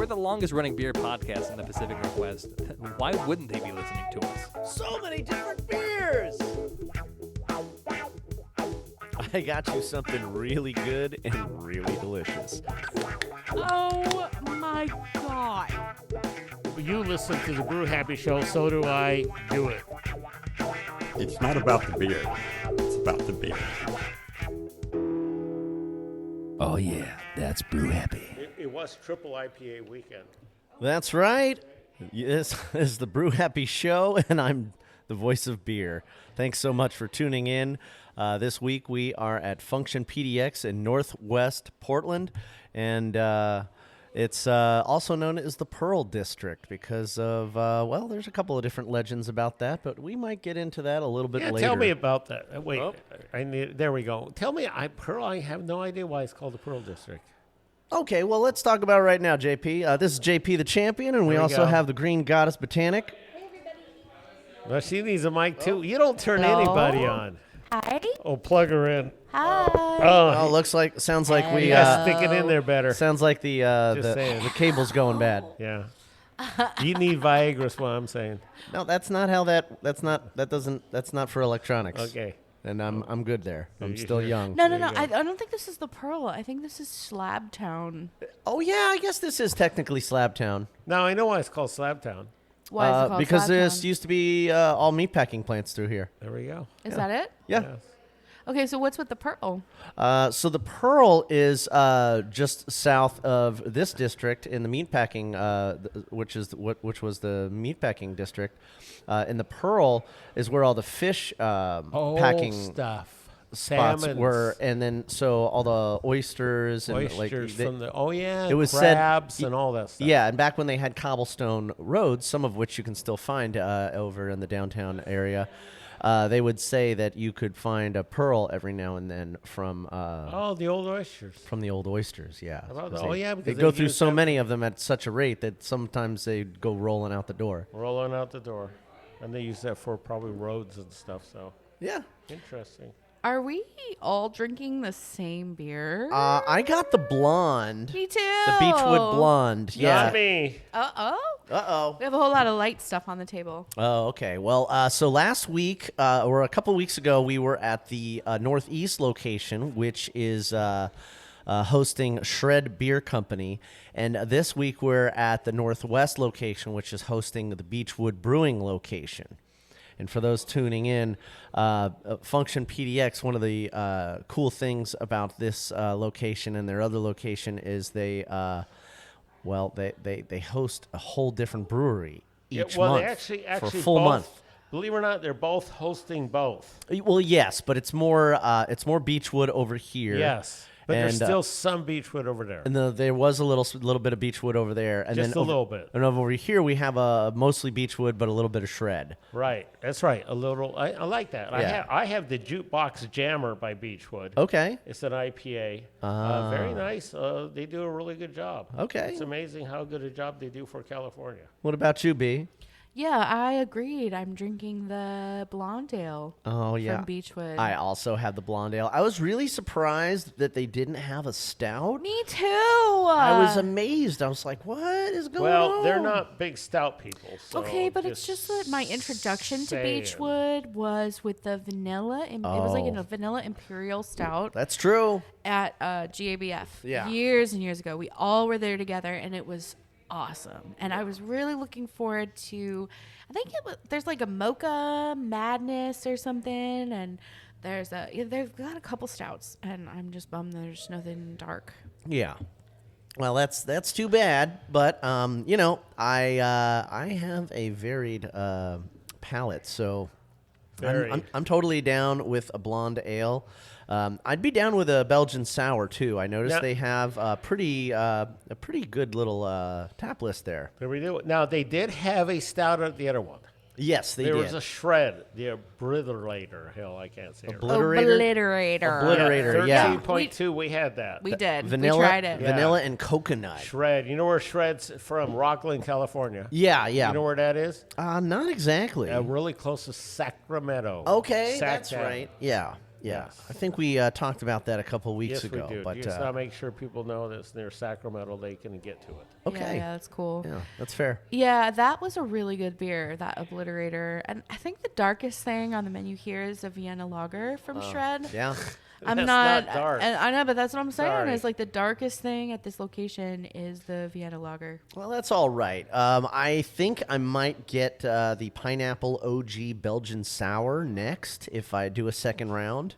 We're the longest-running beer podcast in the Pacific Northwest. Why wouldn't they be listening to us? So many different beers! I got you something really good and really delicious. Oh my God. You listen to the Brew Happy show, so do I. Do it. It's not about the beer. It's about the beer. Oh, yeah, that's Brew Happy. It was triple IPA weekend. That's right. This is the Brew Happy show, and I'm the voice of beer. Thanks so much for tuning in. This week we are at Function PDX in Northwest Portland, and it's also known as the Pearl District because of, well, there's a couple of different legends about that, but we might get into that a little bit later. Tell me about that. Wait, there we go. Tell me, I have no idea why it's called the Pearl District. Okay, well, let's talk about it right now, JP. This is JP the Champion, and we also have the Green Goddess Botanic. Well, she needs a mic, too. You don't turn anybody on. Hi. Oh, plug her in. Hi. Oh, sounds like we stick it in there better. sounds like the cable's going bad. Yeah. You need Viagra is what I'm saying. No, that's not that's not for electronics. Okay. And I'm good there. I'm you still sure? young. No. I don't think this is the Pearl. I think this is Slab Town. Oh yeah, I guess this is technically Slabtown. Now I know why it's called Slabtown. Why is it called because Slab this Town? used to be all meatpacking plants through here. There we go. Is that it? Yeah. Yes. Okay, so what's with the Pearl? So the Pearl is just south of this district in the meatpacking, which was the meatpacking district, and the Pearl is where all the fish packing stuff. spots Salmons. were, and then so all the oysters and From the it was crabs said, and all that stuff. Yeah, and back when they had cobblestone roads, some of which you can still find over in the downtown area. They would say that you could find a pearl every now and then from the old oysters. from the old oysters. Yeah. Because They go through so many of them at such a rate that sometimes they go rolling out the door. Rolling out the door. And they use that for probably roads and stuff, so Yeah. interesting. Are we all drinking the same beer? I got the blonde. Me too. The Beachwood blonde. Yeah. Not me. Uh-oh. Uh-oh. We have a whole lot of light stuff on the table. Oh, okay. Well, so last week, or a couple weeks ago, we were at the Northeast location, which is hosting Shred Beer Company. And this week, we're at the Northwest location, which is hosting the Beachwood Brewing location. And for those tuning in, Function PDX, one of the cool things about this location and their other location is they host a whole different brewery each month they actually for a full both, month. Believe it or not, they're both hosting both. Well, yes, but it's more Beachwood over here. Yes. But there's And, still some Beachwood over there. And there was a little bit of Beachwood over there, and Just then a little bit. And over here we have mostly Beachwood, but a little bit of Shred. Right. That's right. A little. I like that. Yeah. I have the Jukebox Jammer by Beachwood. Okay. It's an IPA. Very nice. They do a really good job. Okay. It's amazing how good a job they do for California. What about you, B? Yeah, I agreed. I'm drinking the blonde ale Oh yeah. from Beachwood. I also have the blonde ale. I was really surprised that they didn't have a stout. Me too. I was amazed. I was like, "What is going on?" Well, they're not big stout people. So Okay, but it's just that my introduction to saying. Beachwood was with the vanilla. It was like Oh. a vanilla imperial stout That's true. at GABF Yeah. years and years ago. We all were there together, and it was awesome. And I was really looking forward to. I think there's like a mocha madness or something, and they've got a couple stouts, and I'm just bummed there's nothing dark. Yeah. Well, that's too bad, but I have a varied palate, so I'm totally down with a blonde ale. I'd be down with a Belgian sour too. I noticed they have a pretty good little tap list there. There we do. Now they did have a stout at the other one. Yes, they did. There was a Shred, the Obliterator. Hell, I can't say it. Obliterator, yeah. 13.2, we had that. We did. Vanilla, We tried it. vanilla and coconut. Shred. You know where Shred's from? Rockland, California. Yeah. You know where that is? Not exactly. Really close to Sacramento. Okay, Sac that's Town. right. Yeah. Yeah, Yes. I think we talked about that a couple weeks Yes, ago. we do. But Just to make sure people know that it's near Sacramento, they can get to it. okay, Yeah, that's cool. yeah, that's fair. Yeah, that was a really good beer, that Obliterator. And I think the darkest thing on the menu here is a Vienna Lager from Shred. Yeah, I'm That's not, not dark. and I know, but that's what I'm saying. Sorry. Is like the darkest thing at this location is the Vienna Lager. well, that's all right. I think I might get the Pineapple OG Belgian Sour next if I do a second round.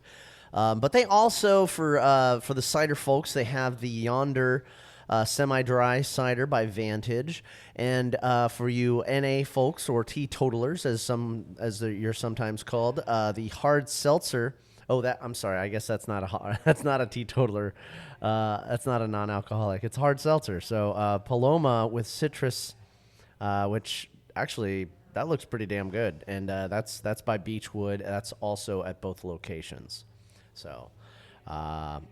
But they also, for the cider folks, they have the Yonder semi-dry cider by Vantage, and for you NA folks or teetotalers, you're sometimes called, the hard seltzer. Oh, I'm sorry. I guess that's not that's not a teetotaler. That's not a non-alcoholic. It's hard seltzer. So Paloma with citrus, which actually that looks pretty damn good, and that's by Beachwood. That's also at both locations. So,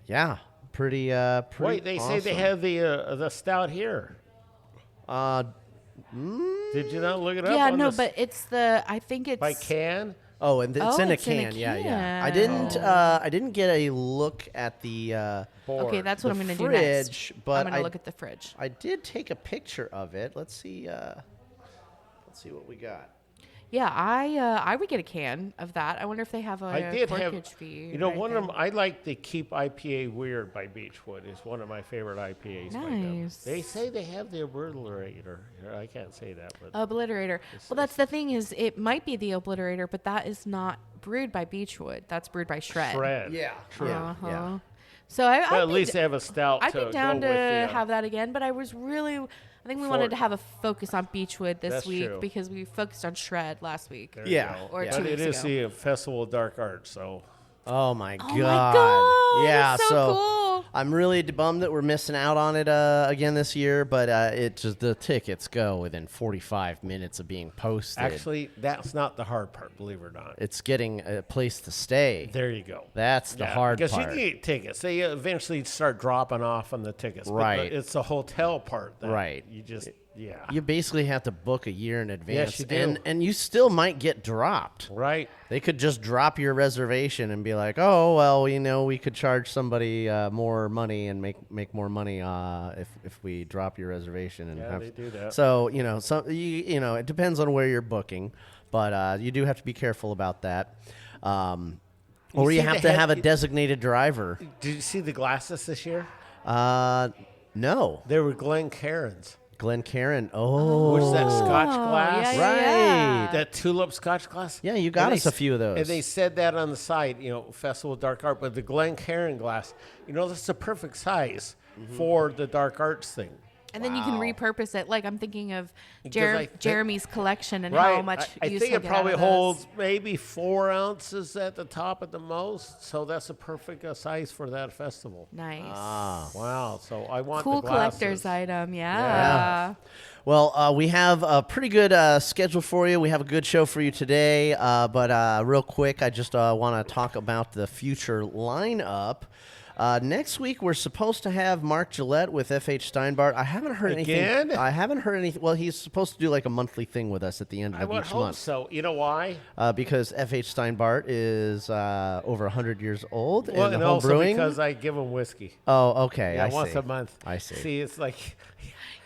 yeah, pretty. Wait, they say they have the stout here. Did you not look it up? Yeah, on no, the but it's I think it's by can. Oh, and it's Oh, in a it's in a can. Yeah. I can. didn't get a look at the okay. That's what the I'm going to do next. fridge, but I'm going I- to look at the fridge. I did take a picture of it. Let's see what we got. Yeah, I would get a can of that. I wonder if they have a I did have. corkage fee. You know, right one there. of them. I like the Keep IPA Weird by Beachwood. It's one of my favorite IPAs. By them. Nice. They say they have the Obliterator. I can't say that, but Obliterator. Well, that's the thing is, it might be the Obliterator, but that is not brewed by Beachwood. That's brewed by Shred. Shred. Yeah. Uh-huh. So I, But I'd at be least d- they have a stout. I'd to be down go to with the, have that again, but I think we wanted to have a focus on Beachwood this That's week true. because we focused on Shred last week. There you Yeah. go. Or Yeah. 2 But it weeks is ago. the Festival of Dark Arts, so Oh my god. Oh my God, Yeah, that's so cool. I'm really bummed that we're missing out on it again this year, but the tickets go within 45 minutes of being posted. actually, that's not the hard part, believe it or not. it's getting a place to stay. There you go. That's the hard because part. you can get tickets. They eventually start dropping off on the tickets. Right. But it's the hotel part. That Right. You just, yeah. You basically have to book a year in advance. you do. And you still might get dropped. Right. They could just drop your reservation and be like, "Oh, well, we could charge somebody more money and make more money if we drop your reservation." And Yeah, they do that. So it depends on where you're booking, but you do have to be careful about that. Or you see have they to have- have a designated driver. Did you see the glasses this year? No, They were Glencairns. Glencairn. Oh, Which is that Scotch glass? yeah, yeah. Right. That tulip Scotch glass? Yeah, you got And us they a few of those. And they said that on the site, Festival of Dark Art, but the Glencairn glass, that's the perfect size for the dark arts thing. And then you can repurpose it. Like I'm thinking of Because I think- Jeremy's collection and Right. how much I use think he'll it get probably out of those. holds maybe 4 ounces at the top at the most. So that's a perfect size for that festival. Nice. Wow. So I want Cool the glasses. collector's item. Yeah. Yeah. Well, we have a pretty good schedule for you. We have a good show for you today. But real quick, I just want to talk about the future lineup. Next week, we're supposed to have Mark Gillette with F.H. Steinbart. I haven't heard Again? anything. I haven't heard anything. Well, he's supposed to do like a monthly thing with us at the end I of would each hope month. so. You know why? Because F.H. Steinbart is over 100 years old Well, in and home also brewing. because I give him whiskey. Oh, okay. Yeah, I once see. a month. I see. See, it's like,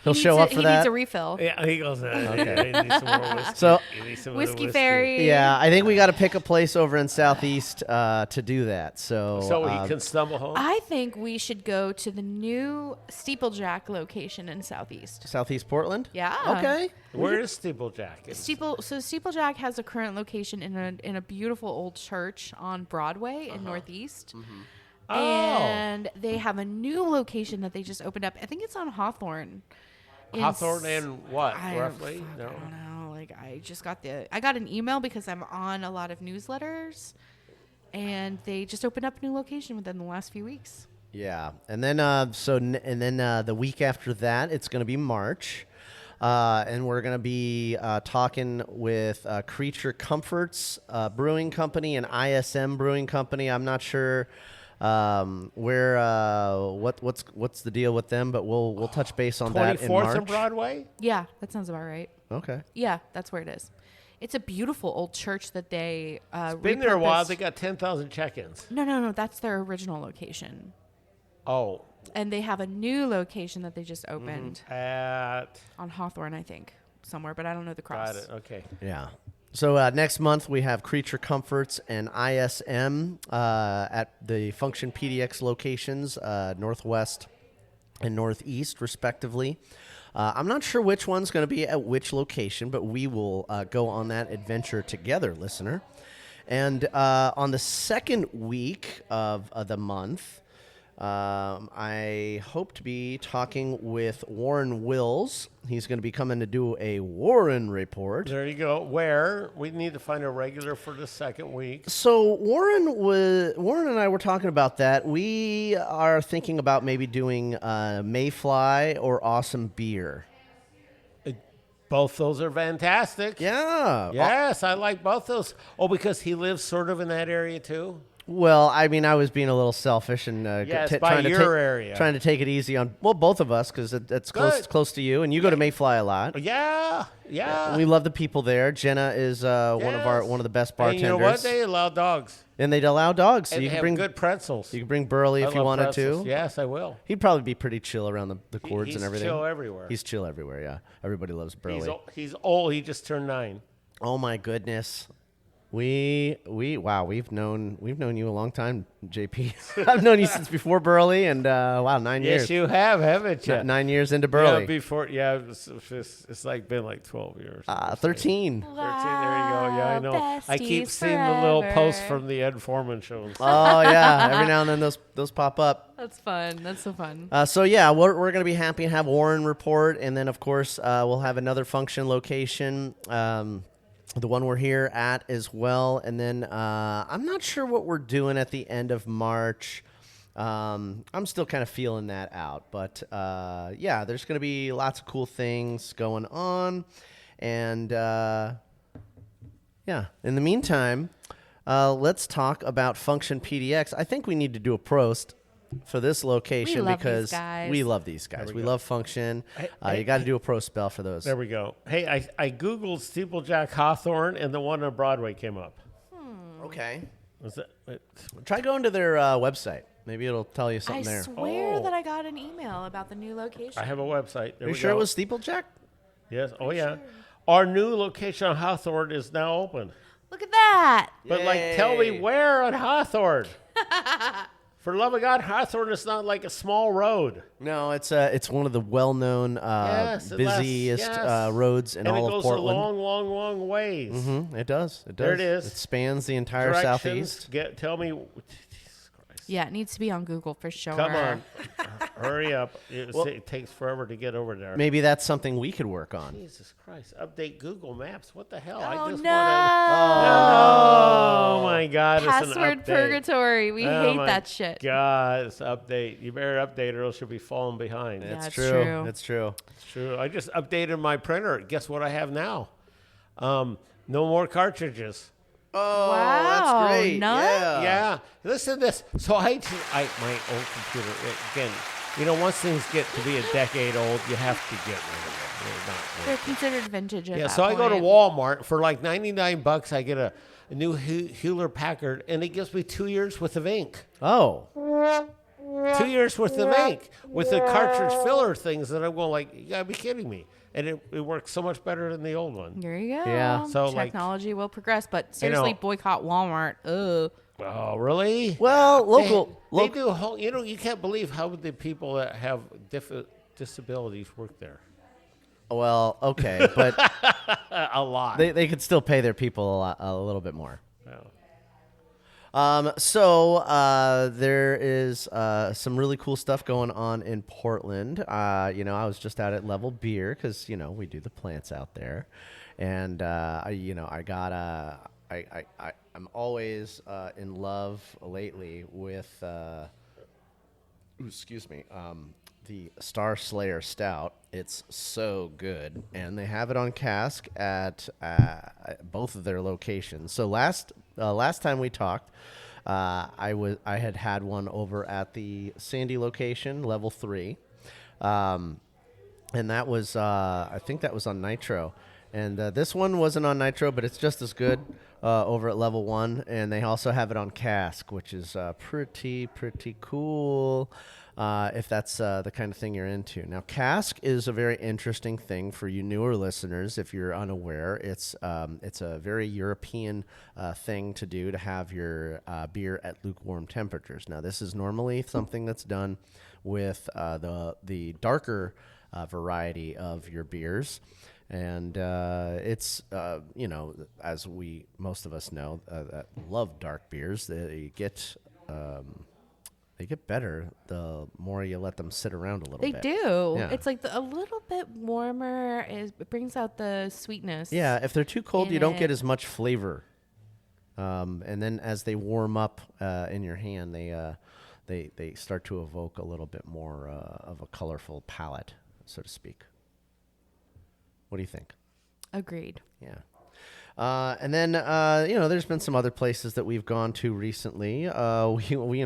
He'll He show needs up a- for he that. needs a refill. yeah, he goes, I need some more whiskey. So- I need some of the Whiskey Fairy. Yeah, I think we got to pick a place over in Southeast to do that. So, So he can stumble home. I think we should go to the new Steeplejack location in Southeast. Southeast Portland. Yeah. Okay. Where is Steeplejack? Steeplejack has a current location in a beautiful old church on Broadway in Northeast. Oh. And they have a new location that they just opened up. I think it's on Hawthorne. in Hawthorne s- and what, I roughly? fuck, No. I don't know. Like I got an email because I'm on a lot of newsletters, and they just opened up a new location within the last few weeks. Yeah, and then the week after that, it's going to be March, and we're going to be talking with Creature Comforts Brewing Company and ISM Brewing Company. I'm not sure what's the deal with them, but we'll touch base on that in 24th March. and Broadway? Yeah, that sounds about right. Okay. Yeah, that's where it is. It's a beautiful old church that they Been there a while. repurposed. They got 10,000 check-ins. No. That's their original location. Oh, And they have a new location that they just opened at on Hawthorne, I think, somewhere, but I don't know the cross. got it. Okay. Yeah. So next month we have Creature Comforts and ISM at the Function PDX locations, Northwest and Northeast, respectively. I'm not sure which one's going to be at which location, but we will go on that adventure together, listener. And on the second week of the month, I hope to be talking with Warren Wills. He's going to be coming to do a Warren report. There you go. Where we need to find a regular for the second week. So Warren and I were talking about that. We are thinking about maybe doing Mayfly or Awesome Beer. Both those are fantastic. Yeah. Yes, I like both those. Oh, because he lives sort of in that area too. Well, I mean, I was being a little selfish and Yes, by your area. trying to take it easy on both of us because it's Good. close to you, and you go to Mayfly a lot. Yeah. We love the people there. Jenna is one of the best bartenders. And you know what? They allow dogs. And they'd allow dogs, so And you they can have bring good pretzels. You can bring Burley I if you love wanted pretzels. to. Yes, I will. He'd probably be pretty chill around the cords He's and everything. chill everywhere. He's chill everywhere. Yeah, everybody loves Burley. He's old. He just turned 9. Oh my goodness. Wow, we've known you a long time, JP. I've known you since before Burley, and 9 years. Yes, you have, haven't you? 9 years into Burley. Yeah, before. Yeah, it's like been like 12 years. 13. 13. There you go. Yeah, I know. I keep besties seeing the little posts forever. from the Ed Foreman shows. Oh yeah, every now and then those pop up. That's fun. That's so fun. So yeah, we're gonna be happy to have Warren report, and then of course we'll have another Function location. The one we're here at as well. And then I'm not sure what we're doing at the end of March. I'm still kind of feeling that out. But, yeah, there's going to be lots of cool things going on. And, yeah, in the meantime, let's talk about Function PDX. I think we need to do a prost for this location love these because guys. we love these guys. We love Function. You got to do a pro spell for those. There we go. Hey, I Googled Steeplejack Hawthorne, and the one on Broadway came up. Okay. Was that, Try going to their website. Maybe it'll tell you I something there. swear Oh. that I got an email about the new location. I have a website. There Are you we sure go. it was Steeplejack? Yes. Oh, yeah. Our new location on Hawthorne is now open. Look at that. But, tell me Yay. where on Hawthorne? For love of God, Hawthorne is not like a small road. No, it's one of the well-known Yes, busiest yes. roads in and all it goes of Portland. a long, long, long ways. It does. It does. There it is. It spans the entire Directions. southeast. Tell me. Jesus Christ. Yeah, it needs to be on Google for sure. Come on. Hurry up. It takes forever to get over there. Maybe that's something we could work on. Jesus Christ. Update Google Maps. What the hell? Oh, I just no. Oh, my God. It's Password an update. purgatory. We Oh hate my that shit. God, it's update. You better update or else you'll be falling behind. Yeah. It's it's true. true. It's true. It's true. I just updated my printer. Guess what I have now? No more cartridges. Oh, Wow, that's great. none? Yeah. Yeah. Listen to this. So my old computer, again, once things get to be a decade old, you have to get rid of it. They're considered vintage at Yeah, that so I go to point. Walmart for like $99. I get a new Hewlett Packard, and it gives me 2 years worth of ink. Oh. 2 years worth of ink with the cartridge filler things that I'm going like, you gotta be kidding me. And it works so much better than the old one. There you go. Yeah. So, technology will progress, but seriously, boycott Walmart. Ugh. Oh, really? Well, They do a whole, you can't believe how the people that have disabilities work there. Well, okay, but A lot. they could still pay their people a little bit more. Yeah. So there is some really cool stuff going on in Portland. I was just out at Level Beer because we do the plants out there, and I'm always in love lately with the Star Slayer Stout. It's so good, and they have it on cask at both of their locations. So last time we talked, I had one over at the Sandy location, Level 3, and that was I think that was on Nitro, And this one wasn't on nitro, but it's just as good over at level 1. And they also have it on cask, which is pretty cool if that's the kind of thing you're into. Now, cask is a very interesting thing for you newer listeners. If you're unaware, it's a very European thing to do, to have your beer at lukewarm temperatures. Now, this is normally something that's done with the darker variety of your beers. And it's, as most of us know, that love dark beers, they get better the more you let them sit around a little bit. They do. Yeah. It's like a little bit warmer. It brings out the sweetness. Yeah, if they're too cold, in you don't it. get as much flavor. And then as they warm up in your hand, they start to evoke a little bit more of a colorful palette, so to speak. What do you think? Agreed. Yeah. And then there's been some other places that we've gone to recently. We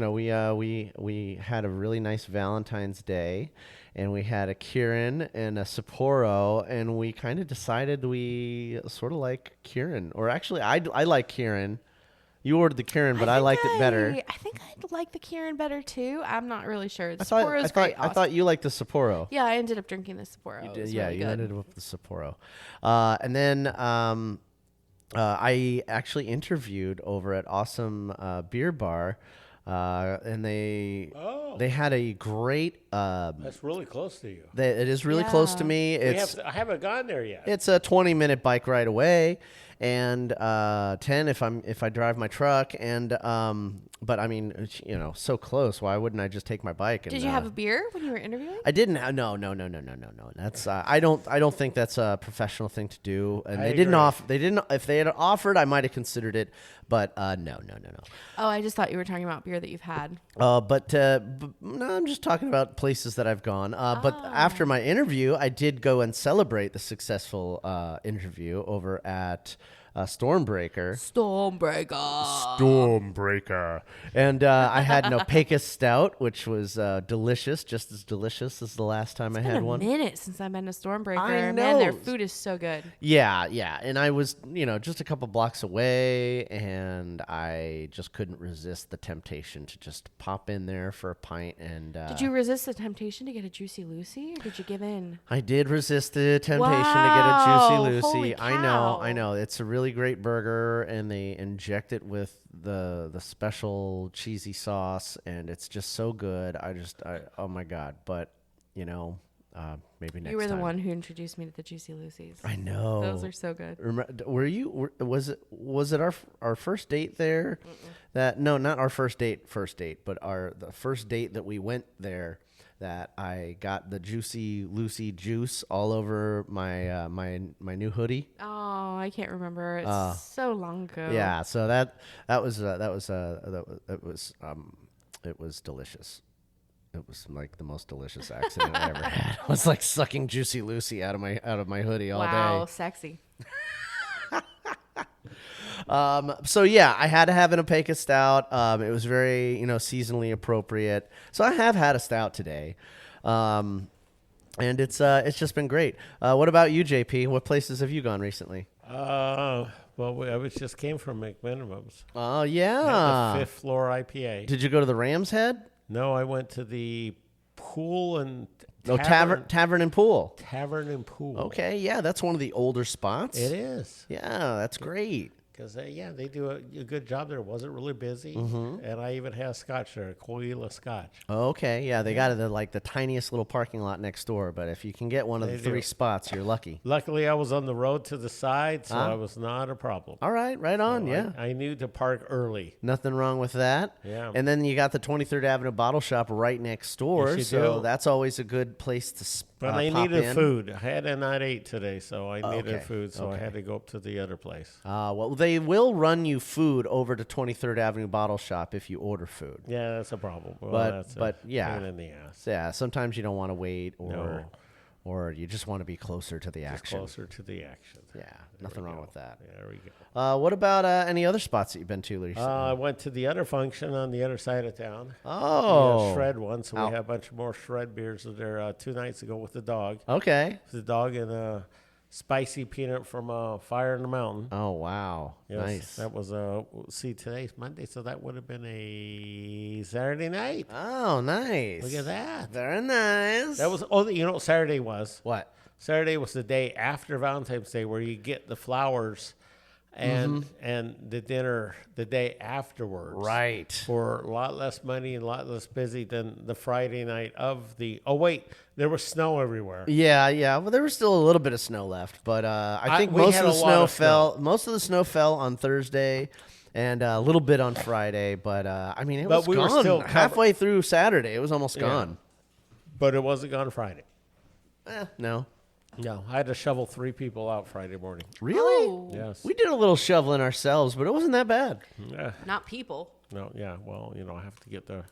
had a really nice Valentine's Day, and we had a Kirin and a Sapporo, and we kind of decided we sort of like Kirin, or actually I like Kirin. You ordered the Kirin, but I liked it better. I think I'd like the Kirin better too. I'm not really sure. The I Sapporo's great. I thought you liked the Sapporo. Yeah, I ended up drinking the Sapporo. It was Yeah, really you good. ended up with the Sapporo. And then I actually interviewed over at Awesome Beer Bar, and they had a great. That's really close to you. It is really close to Yeah. me. I haven't gone there yet. It's a 20-minute bike ride away, and 10 if I drive my truck. And but I mean, so close. Why wouldn't I just take my bike? And, Did you have a beer when you were interviewing? I didn't have no. That's I don't think that's a professional thing to do. And I they didn't agree. offer. They didn't. If they had offered, I might have considered it. But no. Oh, I just thought you were talking about beer that you've had. But no, I'm just talking about places that I've gone. But after my interview, I did go and celebrate the successful interview over at Stormbreaker. Stormbreaker. And I had an Opeka Stout, which was delicious, just as delicious as the last time I It's had been a one. minute since I've been to Stormbreaker. I Man, their know. food is so good. Yeah. And I was, just a couple blocks away, and I just couldn't resist the temptation to just pop in there for a pint. And Did you resist the temptation to get a Juicy Lucy, or did you give in? I did resist the temptation to Wow. get a Juicy Holy Lucy. cow. I know. It's a really great burger, and they inject it with the special cheesy sauce, and it's just so good. Oh my God. But, maybe next time. You were the one who introduced me to the Juicy Lucy's. I know. Those are so good. Were you? Was it our first date there? No, not our first date, but the first date that we went there. That I got the Juicy Lucy juice all over my my new hoodie. Oh, I can't remember. It's so long ago. Yeah, so it was delicious. It was like the most delicious accident I ever had. I was like sucking Juicy Lucy out of my hoodie all Wow, day. sexy. So yeah, I had to have an Opeka Stout. It was very, seasonally appropriate. So I have had a stout today. And it's just been great. What about you, JP? What places have you gone recently? Well, I just came from McMinimum's. Oh Had yeah. the 5th floor IPA. Did you go to the Ram's Head? No, I went to the pool and Tavern and Pool. Tavern and pool. Okay, yeah, that's one of the older spots. It is. Yeah, that's great. Because, they do a good job there. It wasn't really busy. And I even had a scotch there, a Coahuila scotch. Okay, yeah, they got it at the tiniest little parking lot next door. But if you can get one of the They 3 do. spots, you're lucky. Luckily, I was on the road to the side, so I was not a problem. All right, right on, yeah. I knew to park early. Nothing wrong with that. Yeah. And then you got the 23rd Avenue Bottle Shop right next door, Yes, you so do. that's always a good place to But I pop needed in. food. I had a night 8 today, so I needed Okay, food, so I okay. had to go up to the other place. Well, they will run you food over to 23rd Avenue Bottle Shop if you order food. Yeah, that's a problem. Well, that's But a yeah. pain in the ass. So, yeah, sometimes you don't want to wait, No. or you just want to be closer to the Just action. closer to the action. Yeah, nothing wrong with that. Yeah, there we go. What about any other spots that you've been to recently? I went to the other function on the other side of town. Oh. The Shred one. So Ow. we had a bunch more Shred beers there 2 nights ago with the dog. Okay. The dog and spicy peanut from Fire in the Mountain. Oh, wow. Yes, Nice. that was today's Monday, so that would have been a Saturday night. Oh, nice. Look at that. Very nice. That was you know what Saturday was? What? Saturday was the day after Valentine's Day where you get the flowers and the dinner the day afterwards. Right. For a lot less money and a lot less busy than the Friday night of the. Oh wait, there was snow everywhere. Yeah. Well, there was still a little bit of snow left, but I think we most had of the a lot snow of fell. snow. Most of the snow fell on Thursday, and a little bit on Friday. But I mean, it But was we were gone still halfway through Saturday. It was almost Yeah. gone. But it wasn't gone Friday. No, No, I had to shovel 3 people out Friday morning. really. Oh, Yes. We did a little shoveling ourselves, but it wasn't that bad. Yeah. not people. No. Yeah. Well, I have to get the.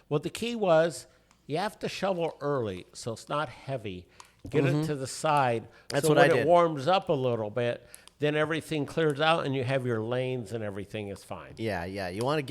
Well, the key was you have to shovel early, so it's not heavy. Get it to the side. That's so what I when did. it warms up a little bit, then everything clears out, and you have your lanes, and everything is fine. Yeah. You want to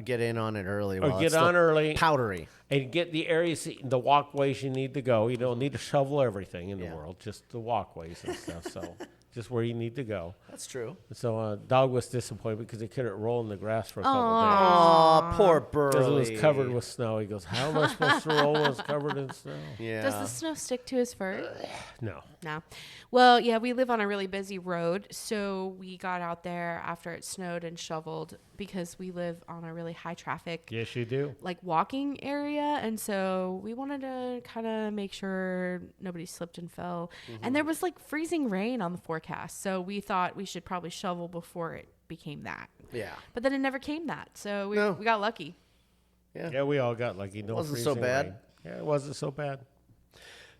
get in on it early. Or while get it's still on early. powdery. And get the areas, the walkways you need to go. You don't need to shovel everything in the Yeah. world, just the walkways and stuff. So just where you need to go. That's true. So dog was disappointed because he couldn't roll in the grass for a couple Oh, poor Burley. days. Because it was covered with snow. He goes, how am I supposed to roll when it's covered in snow? Yeah. Does the snow stick to his fur? No. No. Well, yeah, we live on a really busy road, so we got out there after it snowed and shoveled because we live on a really high traffic Yes, you do. like walking area, and so we wanted to kind of make sure nobody slipped and fell. And there was like freezing rain on the forecast, so we thought we should probably shovel before it became that. Yeah. But then it never came that, so we No. got lucky. Yeah, we all got lucky. No Wasn't so freezing bad. rain. Yeah, it wasn't so bad.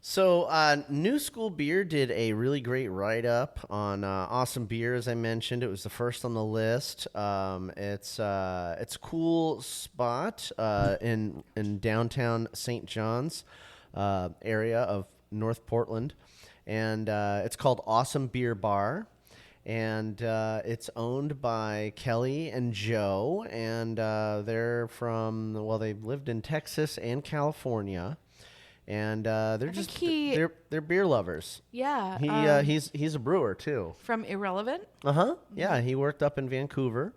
So, New School Beer did a really great write-up on awesome beer, as I mentioned. It was the first on the list. It's a cool spot in downtown St. John's area of North Portland, and it's called Awesome Beer Bar. And it's owned by Kelly and Joe, and they're from, well, they've lived in Texas and California. And they're just they're beer lovers. Yeah. He's a brewer too. From Irrelevant. Yeah, he worked up in Vancouver,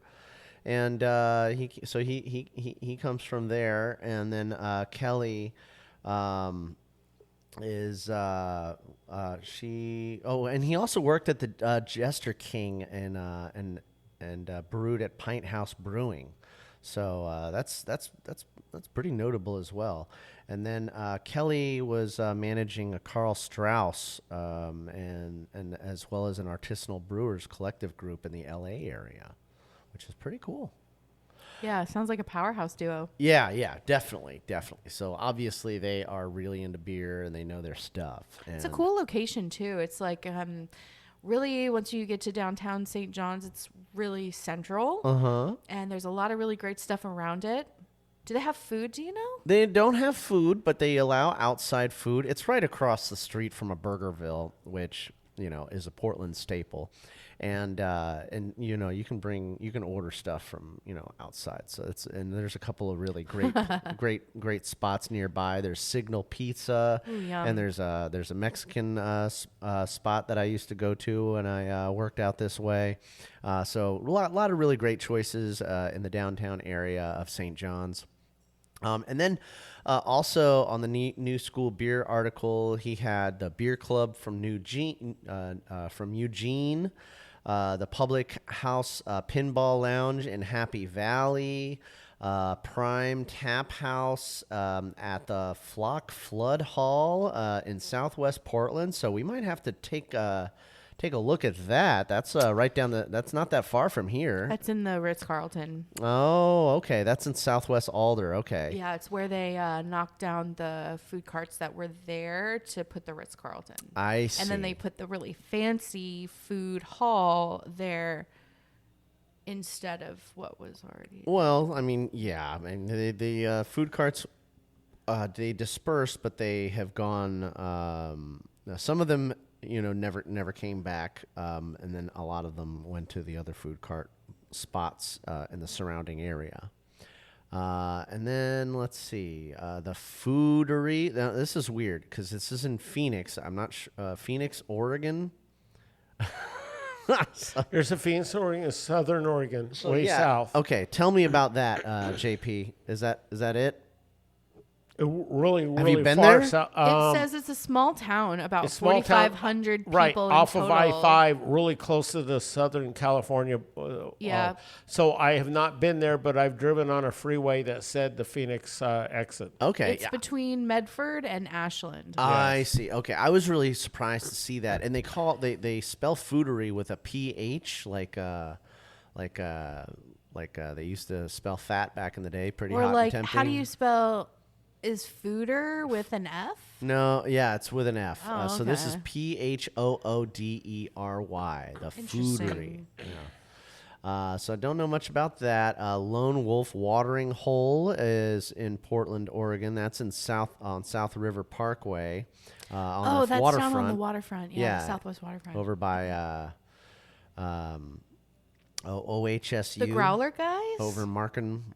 and he comes from there. And then Kelly is she. Oh, and he also worked at the Jester King and brewed at Pint House Brewing. So that's pretty notable as well. And then Kelly was managing a Carl Strauss and as well as an artisanal brewers collective group in the LA area, which is pretty cool. Yeah, sounds like a powerhouse duo. Yeah, definitely. So obviously they are really into beer and they know their stuff. It's a cool location too. It's like really, once you get to downtown St. John's, it's really central. And there's a lot of really great stuff around it. Do they have food? Do you know? They don't have food, but they allow outside food. It's right across the street from a Burgerville, which is a Portland staple, and you can order stuff from outside. So there's a couple of really great great spots nearby. There's Signal Pizza, Ooh, yum. and there's a Mexican spot that I used to go to when I worked out this way. So a lot of really great choices in the downtown area of St. John's. And then also on the New School Beer article, he had the Beer Club from Eugene, the Public House Pinball Lounge in Happy Valley, Prime Tap House at the Flock Flood Hall in Southwest Portland. So we might have to take a look at that. That's right down that's not that far from here. That's in the Ritz-Carlton. Oh, okay. That's in Southwest Alder. Okay. Yeah, it's where they knocked down the food carts that were there to put the Ritz-Carlton. I see. And then they put the really fancy food hall there instead of what was already. Well, I mean, yeah. I mean, the food carts, they dispersed, but they have gone. Some of them, never came back, and then a lot of them went to the other food cart spots in the surrounding area. And then let's see, the Foodery. Now, this is weird because this is in Phoenix. I'm not sure. Phoenix, Oregon. There's a Phoenix, Oregon, Southern Oregon, way south. Okay, tell me about that, JP. Is that it? Really, Have you been far there? south. It says it's a small town, about It's small town, 4,500 people right in off total. of I-5, really close to the Southern California. Yeah. So I have not been there, but I've driven on a freeway that said the Phoenix exit. Okay. It's between Medford and Ashland. I see. Okay, I was really surprised to see that, and they spell foodery with a PH, like they used to spell fat back in the day. Pretty or hot like, and tempting. how do you spell? Is fooder with an F? No, yeah, it's with an F. Oh, So this is okay. PHOODERY, the Interesting. foodery. Yeah. So I don't know much about that. Lone Wolf Watering Hole is in Portland, Oregon. That's in South River Parkway. On the that's waterfront. down on the waterfront. Yeah, Yeah. the Southwest waterfront. Over by OHSU. the Growler guys? Over Markin.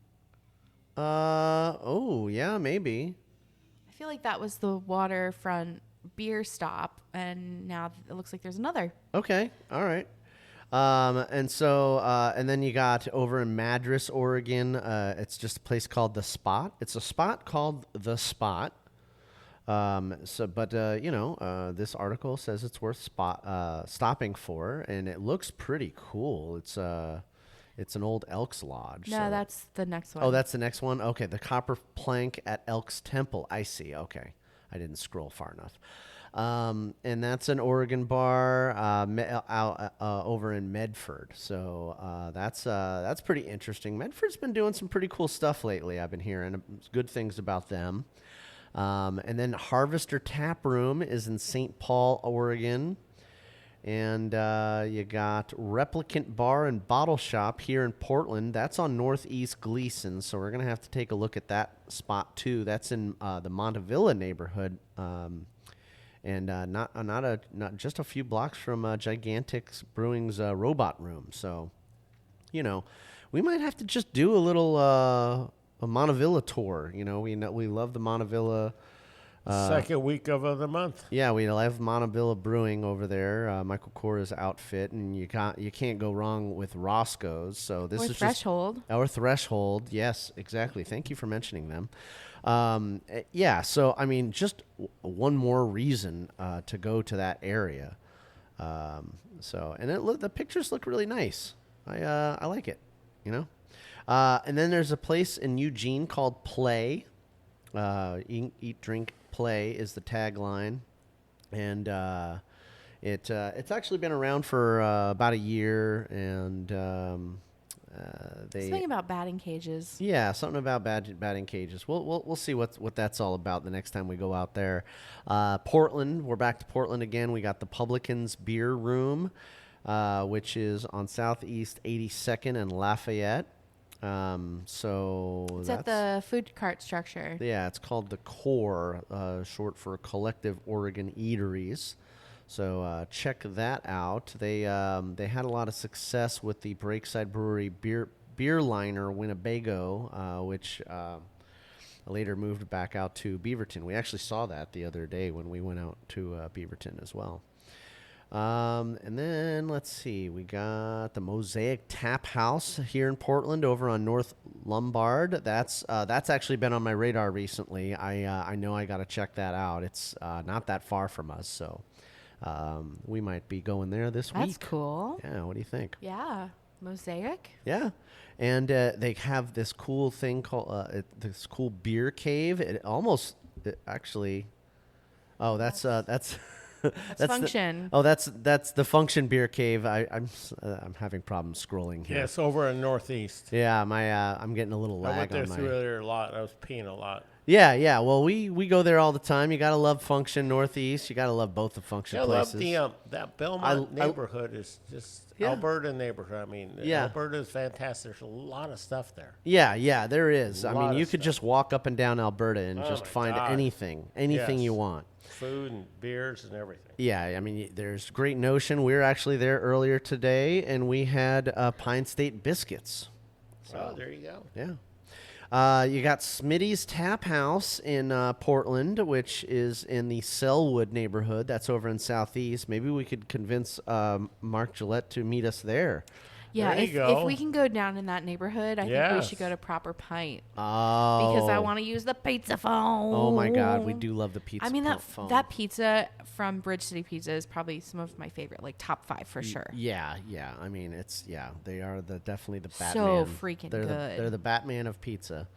Yeah, maybe. I feel like that was the waterfront beer stop, and now it looks like there's another. Okay, all right. And then you got over in Madras, Oregon. It's just a place called The Spot. It's a spot called The Spot. This article says it's worth stopping for, and it looks pretty cool. It's an old Elks Lodge. No, that's the next one. Oh, that's the next one? Okay, the Copper Plank at Elks Temple. I see. Okay. I didn't scroll far enough. And that's an Oregon bar over in Medford. So that's pretty interesting. Medford's been doing some pretty cool stuff lately. I've been hearing good things about them. And then Harvester Tap Room is in St. Paul, Oregon. And you got Replicant Bar and Bottle Shop here in Portland. That's on Northeast Gleason, so we're going to have to take a look at that spot too. That's in the Montevilla neighborhood, and not just a few blocks from Gigantic Brewing's Robot Room. So, we might have to just do a little a Montevilla tour. We love the Montevilla. Second week of the month. Yeah, we love Montevilla Brewing over there, Michael Cora's outfit, and you can't go wrong with Roscoe's. So this is Threshold. Our Threshold. Yes, exactly. Thank you for mentioning them. So I mean, just one more reason to go to that area. The pictures look really nice. I like it. And then there's a place in Eugene called Play. Eat, drink, play is the tagline, and it's actually been around for about a year, and Something about batting cages. Yeah, something about batting cages. We'll see what that's all about the next time we go out there. Portland, we're back to Portland again. We got the Publican's Beer Room, which is on Southeast 82nd and Lafayette. It's at the food cart structure. Yeah, it's called the Core, short for Collective Oregon Eateries. So check that out. They had a lot of success with the Breakside Brewery beer liner Winnebago, which later moved back out to Beaverton. We actually saw that the other day when we went out to Beaverton as well. And then let's see, we got the Mosaic Tap House here in Portland over on North Lombard. That's actually been on my radar recently. I know I got to check that out. It's not that far from us, so we might be going there this week. That's cool. Yeah, what do you think? Yeah, Mosaic. Yeah, and they have this cool thing called this cool beer cave. That's Function. That's the Function Beer Cave. I'm having problems scrolling here. Yes, over in Northeast. Yeah, I'm getting a little lag I went there on through there a lot. I was peeing a lot. Yeah. Well, we go there all the time. You gotta love Function Northeast. You gotta love both the Function places. I love that Belmont neighborhood is just Yeah. Alberta neighborhood. I mean, Yeah. Alberta is fantastic. There's a lot of stuff there. Yeah, there is. I Lot mean, of you could stuff. just walk up and down Alberta and Oh just my find God. anything Yes. you want. Food and beers and everything. Yeah, I mean, there's Great Notion. We were actually there earlier today, and we had Pine State biscuits. Oh, there you go. Yeah. You got Smitty's Tap House in Portland, which is in the Selwood neighborhood. That's over in Southeast. Maybe we could convince Mark Gillette to meet us there. Yeah, There you if go. we can go down in that neighborhood, I think we Yes. should go to Proper Pint Oh. because I want to use the pizza phone. Oh, my God. We do love the pizza I mean, phone. that pizza from Bridge City Pizza is probably some of my favorite, like top 5 for sure. Yeah. I mean, they are definitely the Batman. So freaking they're good. They're the Batman of pizza.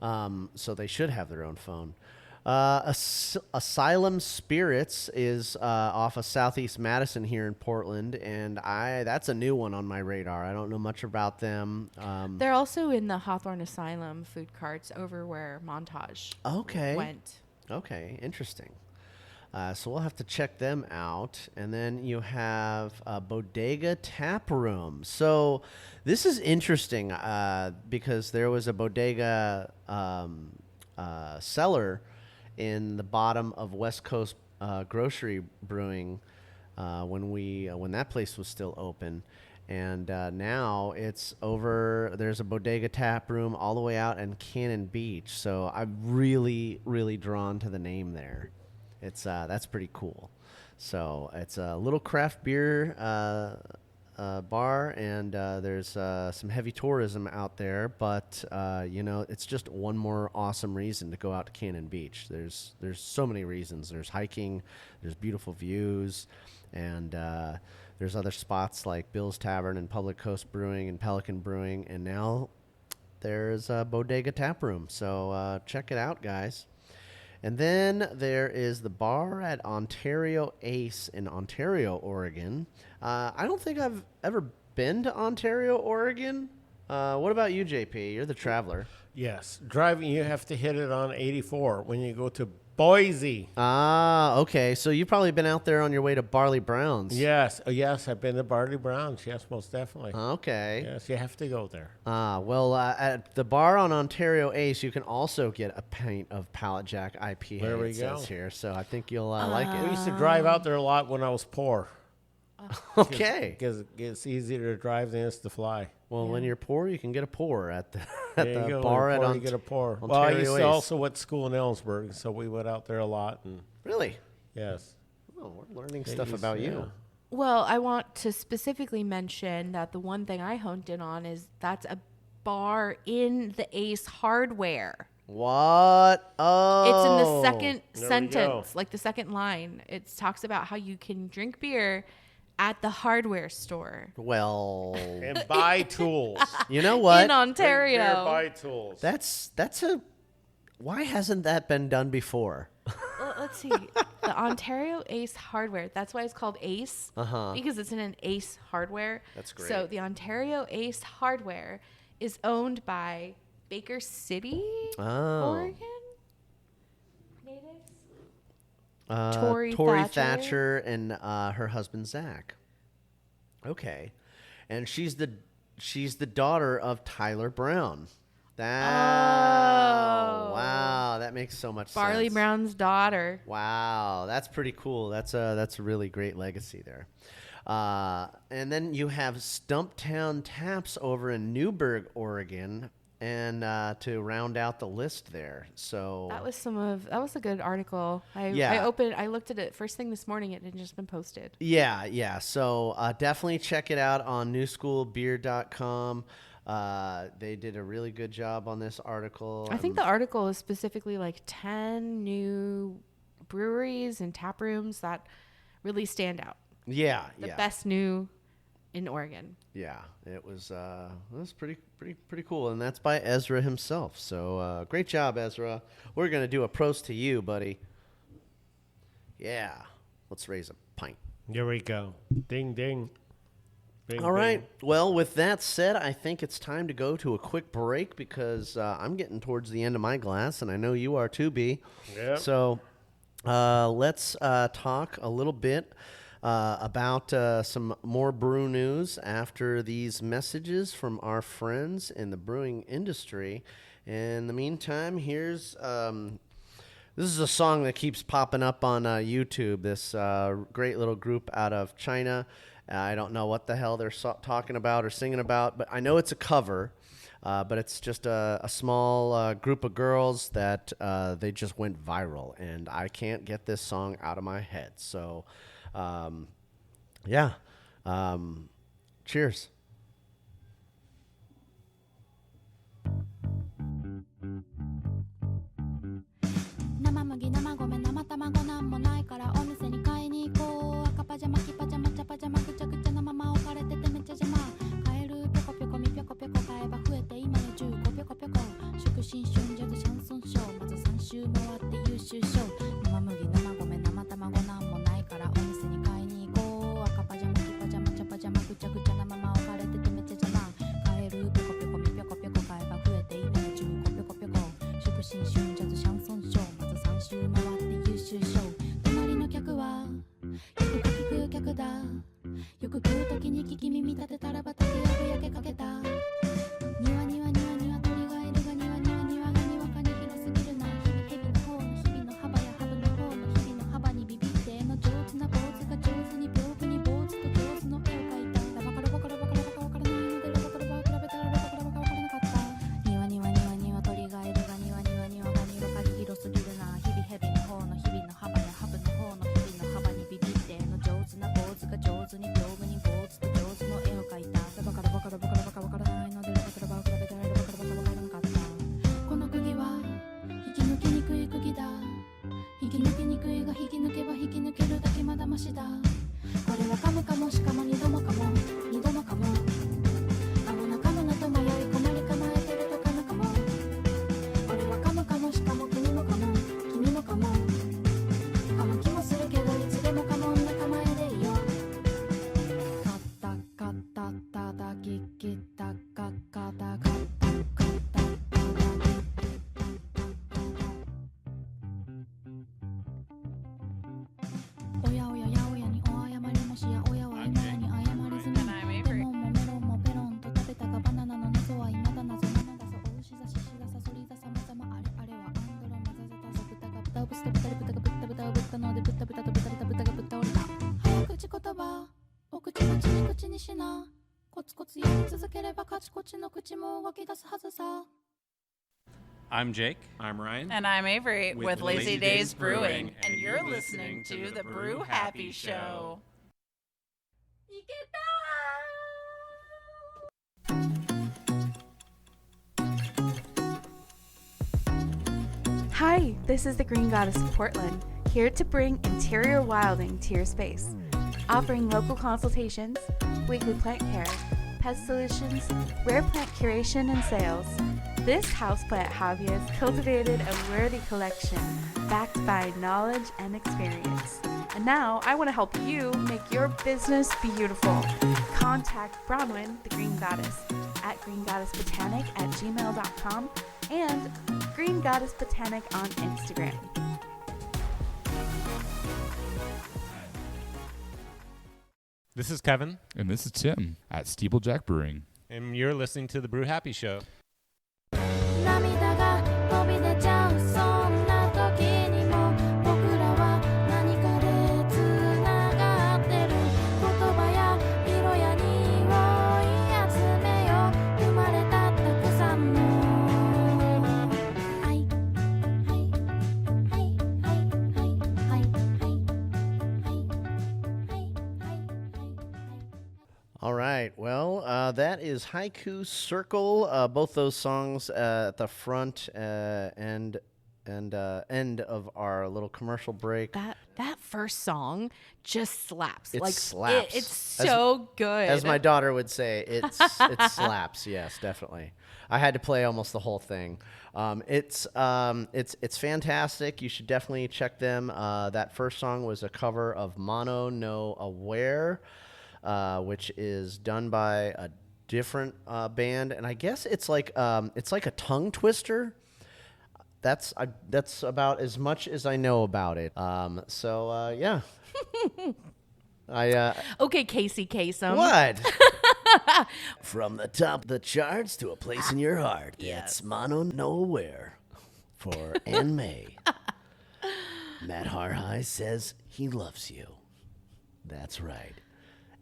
So they should have their own phone. Asylum Spirits is off of Southeast Madison here in Portland, and that's a new one on my radar. I don't know much about them. They're also in the Hawthorne Asylum food carts over where Montage went. Okay, interesting. So we'll have to check them out. And then you have Bodega Tap Room. So this is interesting because there was a bodega cellar in the bottom of West Coast Grocery Brewing when that place was still open. And now it's over. There's a Bodega Tap Room all the way out in Cannon Beach. So I'm really, really drawn to the name there. That's pretty cool. So it's a little craft beer bar, and there's some heavy tourism out there. But it's just one more awesome reason to go out to Cannon Beach. There's so many reasons. There's hiking, there's beautiful views, and there's other spots like Bill's Tavern and Public Coast Brewing and Pelican Brewing, and now there's a Bodega Tap Room. So check it out, guys. And then there is the bar at Ontario Ace in Ontario, Oregon. I don't think I've ever been to Ontario, Oregon. What about you, JP? You're the traveler. Yes, driving, you have to hit it on 84 when you go to Boise. Ah, okay. So you've probably been out there on your way to Barley Brown's. Yes, I've been to Barley Brown's. Yes, most definitely. Okay. Yes, you have to go there. Well, at the bar on Ontario Ace, you can also get a pint of Pallet Jack IPA. There we it says go. here, so I think you'll like We it. used to drive out there a lot when I was poor. Okay. Because it's easier to drive than it is to fly. Well, when you're poor, you can get a pour at the There you go. bar When at you're poor, you get a pour. Well, I used to also went to school in Ellensburg, so we went out there a lot. And Really? yes. Oh, we're learning stuff about you. Well, I want to specifically mention that the one thing I honed in on is that's a bar in the Ace Hardware. What? Oh. It's in the second There we sentence, go. like the second line. It talks about how you can drink beer at the hardware store Well, And buy tools. you know what? in Ontario. Drink beer, buy tools. That's a. Why hasn't that been done before? Well, let's see. The Ontario Ace Hardware. That's why it's called Ace. Because it's in an Ace Hardware. That's great. So the Ontario Ace Hardware is owned by Baker City, Oh. Oregon. Natives. Tori Thatcher. Thatcher and her husband Zach. Okay, and she's the daughter of Tyler Brown. Wow, that makes so much Barley sense. Brown's daughter. Wow, that's pretty cool. That's a really great legacy there. And then you have Stumptown Taps over in Newberg, Oregon, and to round out the list there. So That was a good article. I looked at it first thing this morning. It had just been posted. yeah. So definitely check it out on newschoolbeer.com. They did a really good job on this article. I think the article is specifically like 10 new breweries and tap rooms that really stand out. The best new in Oregon. Yeah, it was pretty cool, and that's by Ezra himself. So great job, Ezra. We're gonna do a prost to you, buddy. Yeah, let's raise a pint. Here we go. Ding, ding. Bing, All right. bing. Well, with that said, I think it's time to go to a quick break because I'm getting towards the end of my glass, and I know you are too, B. Yep. So let's talk a little bit about some more brew news after these messages from our friends in the brewing industry. In the meantime, here's this is a song that keeps popping up on YouTube. This great little group out of China. I don't know what the hell they're talking about or singing about, but I know it's a cover. But it's just a small group of girls that they just went viral, and I can't get this song out of my head. So, yeah. Cheers. I'm Jake. I'm Ryan. And I'm Avery with Lazy Days Brewing. And you're listening listening to the Brew Happy Show. Hi, this is the Green Goddess of Portland, here to bring interior wilding to your space. Offering local consultations, weekly plant care, pest solutions, rare plant curation and sales. This houseplant hobby has cultivated a worthy collection backed by knowledge and experience. And now I want to help you make your business beautiful. Contact Bronwyn, the Green Goddess, at greengoddessbotanic@gmail.com and Green Goddess Botanic on Instagram. This is Kevin, And this is Tim at Steeplejack Brewing. and you're listening to the Brew Happy Show. 涙が飛び出ちゃうそんな時にも僕らは何かでつながってる言葉や色や匂い集めよ生まれたったくさんもはいはいはいはいはいはいはい。 All right. Well, that is Haiku Circle. Both those songs at the front and end of our little commercial break. That first song just slaps. It like slaps. It's so good. As my daughter would say, it slaps. Yes, definitely. I had to play almost the whole thing. It's fantastic. You should definitely check them. That first song was a cover of Mono No Aware, which is done by a different band, and I guess it's like a tongue twister. That's about as much as I know about it. Yeah. Okay, Casey Kasem. What? From the top of the charts to a place in your heart. It's Mono Nowhere for Ann May. Matt Harhai says he loves you. That's right.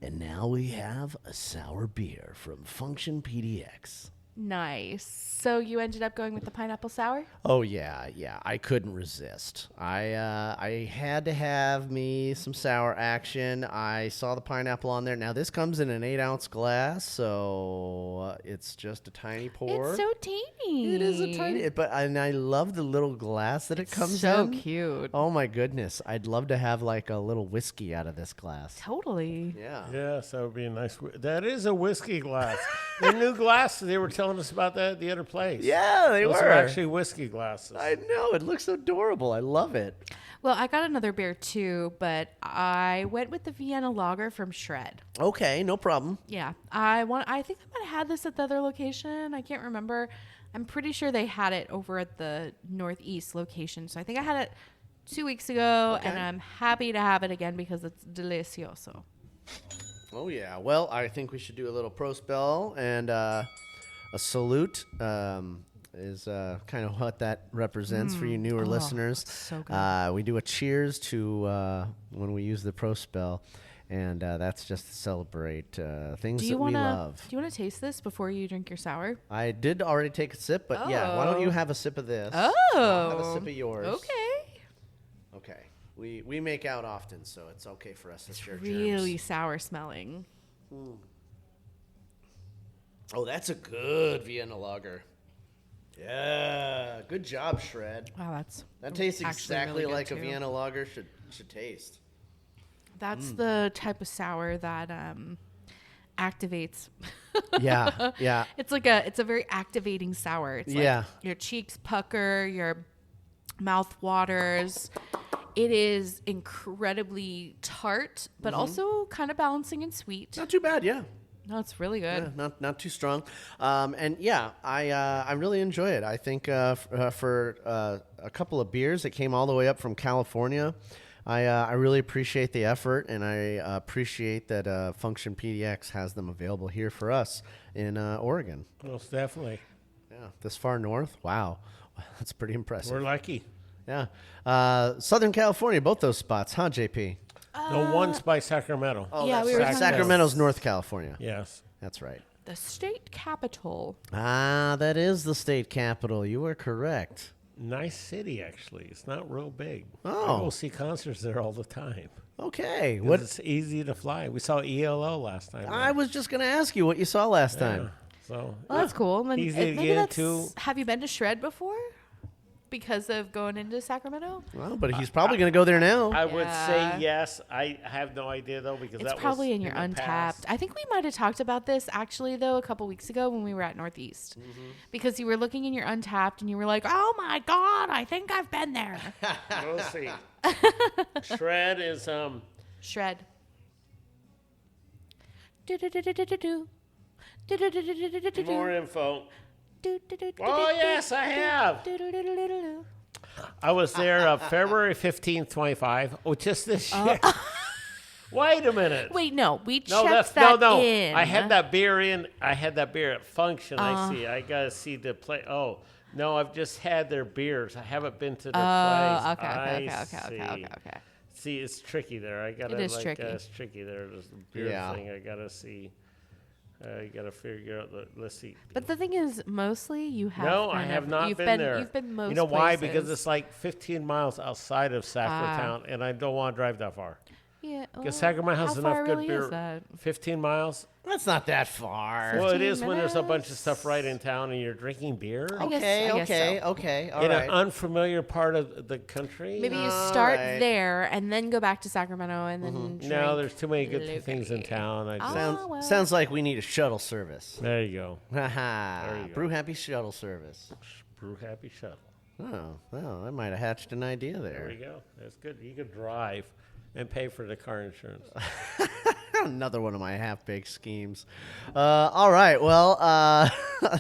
And now we have a sour beer from Function PDX. Nice. So you ended up going with the pineapple sour? Oh yeah. I couldn't resist. I had to have me some sour action. I saw the pineapple on there. Now this comes in an 8-ounce glass, so it's just a tiny pour. It's so teeny. It is a tiny, and I love the little glass that it comes so in. cute. Oh my goodness! I'd love to have like a little whiskey out of this glass. Totally. Yeah. Yes, that would be a nice. That is a whiskey glass. The new glass. They were telling us about that at the other place. Yeah, they Those were are actually whiskey glasses. I know. It looks adorable. I love it. Well, I got another beer too, but I went with the Vienna Lager from Shred. Okay, no problem. Yeah, I think I might have had this at the other location. I can't remember. I'm pretty sure they had it over at the Northeast location. So I think I had it 2 weeks ago, and I'm happy to have it again because it's delicioso. Oh yeah. Well, I think we should do a little prospell and a salute. Is kind of what that represents for you newer listeners. So good. We do a cheers to when we use the prospell, and that's just to celebrate things that we love. Do you want to taste this before you drink your sour? I did already take a sip, but yeah, why don't you have a sip of this? Oh. I'll have a sip of yours. Okay. Okay. We make out often, so it's okay for us to share Really germs. sour smelling. Oh, that's a good Vienna Lager. Yeah, good job, Shred. Wow, That tastes actually exactly really good, like a too. Vienna Lager should taste. That's the type of sour that activates. Yeah. It's a very activating sour. It's like your cheeks pucker, your mouth waters. It is incredibly tart, but also kind of balancing and sweet. Not too bad, yeah. No, it's really good. Yeah, not too strong. And yeah, I really enjoy it. I think for a couple of beers that came all the way up from California, I really appreciate the effort, and I appreciate that Function PDX has them available here for us in Oregon. Most definitely. Yeah, this far north. Wow, that's pretty impressive. We're lucky. Yeah, Southern California, both those spots, huh, JP? The one's by Sacramento. Oh, Yeah, that's we were right. talking Sacramento's North California. Yes. That's right. The state capital. Ah, that is the state capital. You are correct. Nice city, actually. It's not real big. Oh. I go see concerts there all the time. Okay. 'Cause What? It's easy to fly. We saw ELO last time. I was just going to ask you what you saw last time. So Well, that's cool. And easy to maybe get that's. into. Have you been to Shred before? Because of going into Sacramento? Well, but he's probably going to go there now. I would say Yeah. yes. I have no idea though because It's that probably was in your the Untapped. past. I think we might have talked about this actually though a couple weeks ago when we were at Northeast, because you were looking in your Untapped and you were like, "Oh my God, I think I've been there." We'll see. Shred is Shred. more info. Oh yes, I have. I was there February 15th, 25. Oh, just this year. Wait a minute. Wait, no, we No, checked that's that no. in. I had that beer in. I had that beer at Function. I see. I gotta see the play. Oh no, I've just had their beers. I haven't been to their place. Okay. See, it's tricky there. I gotta. It is tricky. It's tricky there. There's the beer Yeah. thing. I gotta see. I gotta figure out. Let's see. But the thing is, mostly you have. No, I have not been there. You've been most. You know why? Because places. it's like 15 miles outside of Sacramento, and I don't want to drive that far. Yeah. Because Sacramento has how enough far good really beer. Is that? 15 miles. That's not that far. Well, it 15 is when there's a bunch of minutes. stuff right in town and you're drinking beer I guess so. Okay. All in right. an unfamiliar part of the country. Maybe you All start right. there and then go back to Sacramento and then. No, drink there's too many good locally. things in town. I just, well. Sounds like we need a shuttle service. there you go. Haha. There you go. Brew Happy shuttle service. Brew Happy shuttle. Oh, well, I might have hatched an idea There there. you go. That's good. You could drive and pay for the car insurance. Another one of my half-baked schemes. All right, well,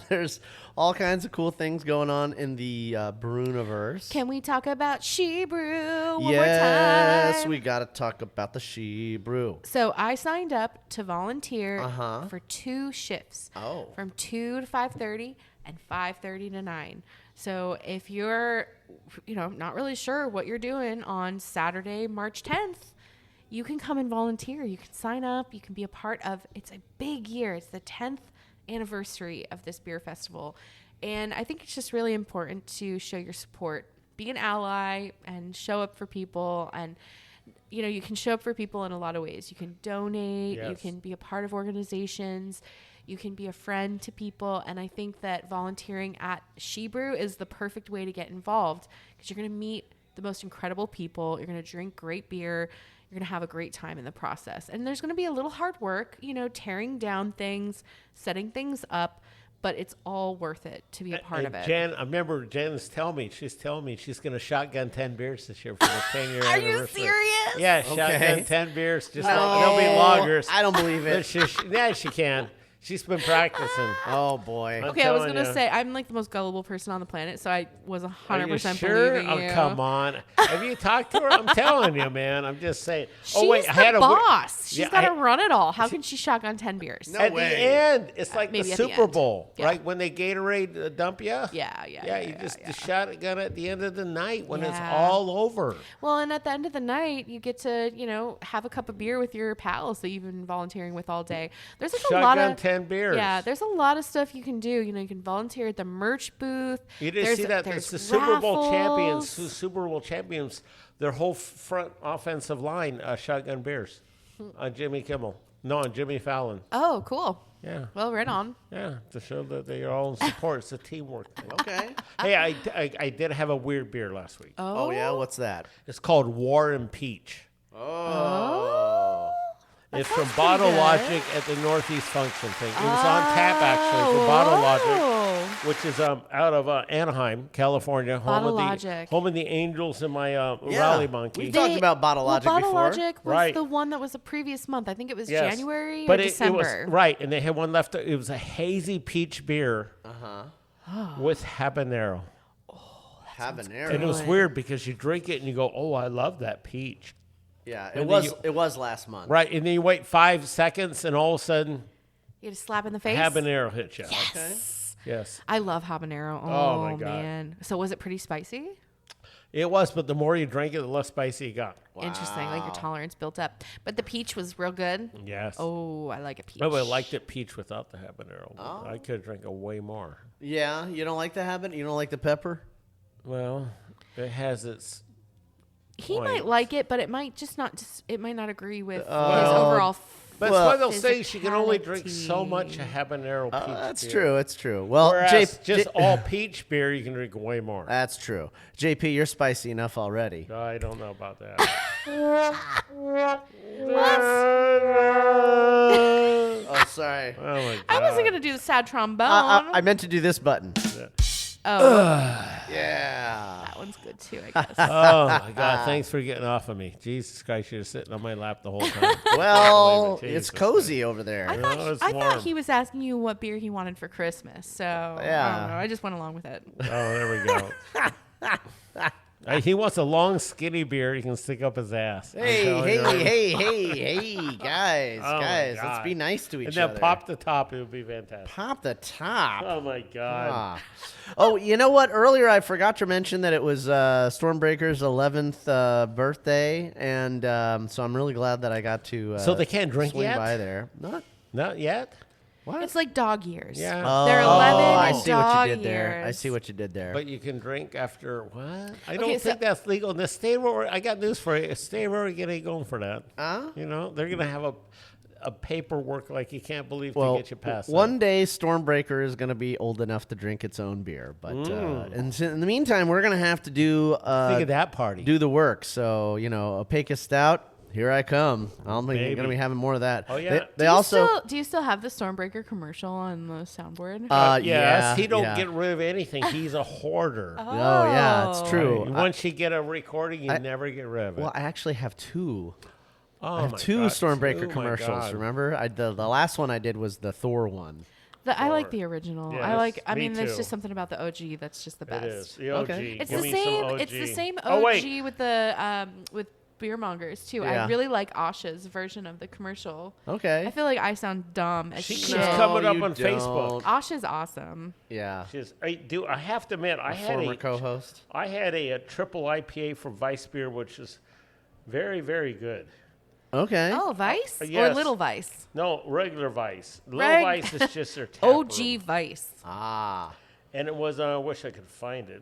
there's all kinds of cool things going on in the Brew-universe. Can we talk about She Brew one more Yes, time? we got to talk about the She Brew. So I signed up to volunteer Uh-huh. for 2 shifts. Oh. From 2 to 5:30 and 5:30 to 9. So if you're, not really sure what you're doing on Saturday, March 10th, you can come and volunteer. You can sign up. You can be a part of. It's a big year. It's the 10th anniversary of this beer festival. And I think it's just really important to show your support, be an ally, and show up for people. And, you can show up for people in a lot of ways. You can donate. Yes. You can be a part of organizations. You can be a friend to people. And I think that volunteering at She Brew is the perfect way to get involved, because you're going to meet the most incredible people. You're going to drink great beer. You're going to have a great time in the process. And there's going to be a little hard work, tearing down things, setting things up, but it's all worth it to be a part of it. Jen, I remember Jen's telling me she's going to shotgun 10 beers this year for the 10-year Are anniversary. you serious? Yeah, shotgun 10 beers. Just they'll be lagers. I don't believe it. She can. She's been practicing. Oh, boy. Okay, I was going to say, I'm like the most gullible person on the planet, so I was 100% believing you. Oh, come on. Have you talked to her? I'm telling you, man. I'm just saying. She's I the boss. She's got to run it all. How can she shotgun 10 beers? No at way. the end, it's like the Maybe at the Super end. Bowl, Yeah. right? When they Gatorade dump you. Yeah. You just the shotgun at the end of the night when it's Yeah. all over. Well, and at the end of the night, you get to, have a cup of beer with your pals that you've been volunteering with all day. There's like a lot Shotgun of 10 beers. Yeah, there's a lot of stuff you can do. You can volunteer at the merch booth. You didn't see that? There's It's the Super Bowl champions. raffles. The Super Bowl champions. Their whole front offensive line, shotgun beers. On Jimmy Kimmel. No, on Jimmy Fallon. Oh, cool. Yeah. Well, right on. Yeah, to show that they are all in support. It's a teamwork thing. Okay. Hey, I did have a weird beer last week. Oh, yeah? What's that? It's called War and Peach. Oh. It's from Bottle Logic at the Northeast Function thing. It was on tap, actually, for Bottle Logic, which is out of Anaheim, California, Bottle Logic. home of the Angels and my Rally Monkey. We've talked about Bottle Logic Bottle before. Logic was Right. the one that was the previous month. I think it was Yes. January But or it December. was, right, and they had one left. It was a hazy peach beer with habanero. Habanero. And it was weird because you drink it and you go, oh, I love that peach. Yeah, And it then was last month. Right, and then you wait 5 seconds and all of a sudden, You get a slap in the face. habanero hits you. Yes. Yes. I love habanero. Oh, my God. Man. So was it pretty spicy? It was, but the more you drank it, the less spicy it got. Interesting. Like your tolerance built up. But the peach was real good. Yes. Oh, I like a peach. I would have liked it peach without the habanero. But I could have drank it way more. Yeah, you don't like the habanero? You don't like the pepper? Well, it has its... He point. might like it, but it might it might not agree with his Well, overall. But Well, it's one of those things you can only drink so physicality. much habanero peach That's beer. true. It's true. Well, Whereas just all peach beer, you can drink way more. That's true. JP, you're spicy enough already. I don't know about that. Oh, sorry. Oh, my God. I wasn't gonna do the sad trombone. I meant to do this button. Oh, Yeah. that one's good too, I guess. Oh, my God. Thanks for getting off of me. Jesus Christ, you're sitting on my lap the whole time. Well, Believe it, it's Jesus. cozy over there. I it's thought warm. he was asking you what beer he wanted for Christmas, so I Yeah. don't know. I just went along with it. Oh, there we go. He wants a long, skinny beer he can stick up his ass. I'm Hey, telling you. hey, guys, Oh, my let's God. be nice to each And other. then pop the top. It would be fantastic. Pop the top. Oh, my God. Ah. Oh, you know what? Earlier I forgot to mention that it was Stormbreaker's 11th birthday, and so I'm really glad that I got to So they can't drink swing yet? by there. Not yet? What? It's like dog years. Yeah. They're 11 I and see what dog you did there. I years. see what you did there. But you can drink after what? I Okay, don't so- think that's legal. In the state of Oregon, I got news for you. State of Oregon ain't going for that. You know, they're going to have a paperwork like you can't believe to get you past one day Stormbreaker is going to be old enough to drink its own beer, but and in the meantime, we're going to have to do Think of that party. do the work. So a Pecos Stout. Here I come. I'm going to be having more of that. Oh, yeah. They also. do you still have the Stormbreaker commercial on the soundboard? Yes, yeah, he don't yeah. get rid of anything. He's a hoarder. Oh yeah, it's true. Once you get a recording, you never get rid of it. Well, I actually have two. Oh I have my two God, Stormbreaker two, my commercials. God. Remember, the last one I did was the Thor one. I like the original. Yes, I me mean, there's too. just something about the OG that's just the best. It is. The OG. Okay. It's Give the me some same. OG. It's the same OG Oh, wait. with the with beer mongers too. Yeah. I really like Asha's version of the commercial. Okay. I feel like I sound dumb as She shit. keeps coming up you on Facebook. don't. Asha's awesome. Yeah. I have to admit, I had Former co-host. I had a triple IPA from Vice Beer, which is very, very good. Okay. Oh, Vice or Yes. Little Vice? No, regular Vice. Little Reg- Vice is just their tap OG room. Vice. Ah. And it was, I wish I could find it.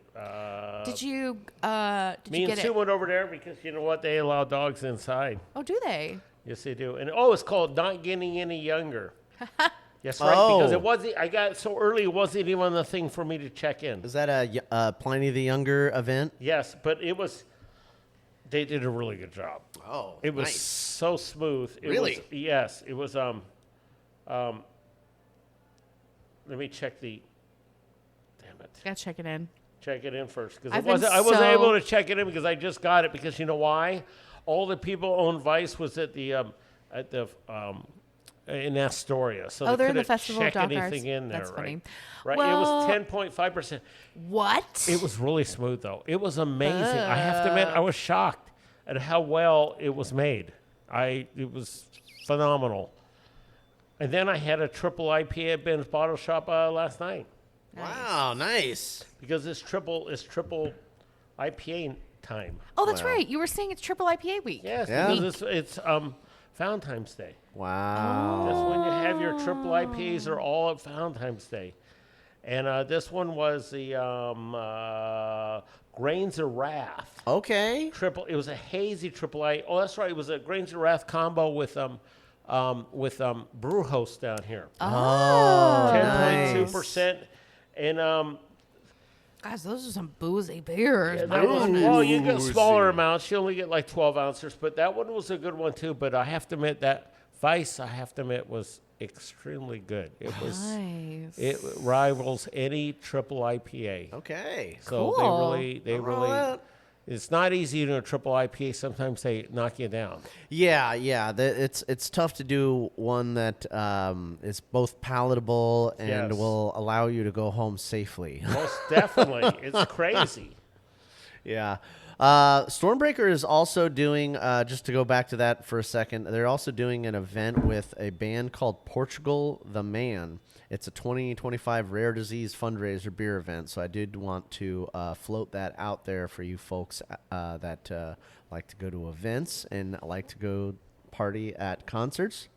Did you Me and get Sue it? went over there because you know what? They allow dogs inside. Oh, do they? Yes, they do. And it's called Not Getting Any Younger. Yes, right. Because Oh. it wasn't. I got it so early. It wasn't even a thing for me to check in. Is that a Pliny the Younger event? Yes, but it was. They did a really good job. Oh, It was nice. so smooth. It Really? Was, yes, it was. Let me check the. Damn it. Gotta check it in. Check it in first because I've been I wasn't so- able to check it in because I just got it because you know why? All the people own Vice was at the in Astoria, so Oh, they they're in the couldn't Festival of check Dock anything Arts. in there. That's funny. Right? Well- It was 10.5%. What? It was really smooth though. It was amazing. I have to admit, I was shocked at how well it was made. It was phenomenal. And then I had a triple IPA at Ben's Bottle Shop last night. Wow, nice. Because it's triple IPA time. Oh, that's right. You were saying it's Triple IPA week. Yes, Yeah. because it's Valentine's Day. Wow. That's when you have your triple IPAs are all at Valentine's Day. And this one was the Grains of Wrath. Okay. It was a hazy triple I. Oh, that's right. It was a Grains of Wrath combo with Brew Host down here. Oh, 10.2%. And Guys, those are some boozy beers. yeah, my that was, goodness. well, you get smaller amounts. You only get like 12 ounces, but that one was a good one too. But I have to admit that Vice, was extremely good. It was. Nice. It rivals any triple IPA. Okay. So Cool. they really. It's not easy to do a triple IPA. Sometimes they knock you down. Yeah. It's tough to do one that is both palatable and Yes. will allow you to go home safely. Most definitely, it's crazy. Yeah. Stormbreaker is also doing, just to go back to that for a second, they're also doing an event with a band called Portugal the Man. It's a 2025 rare disease fundraiser beer event, so I did want to float that out there for you folks that like to go to events and like to go party at concerts.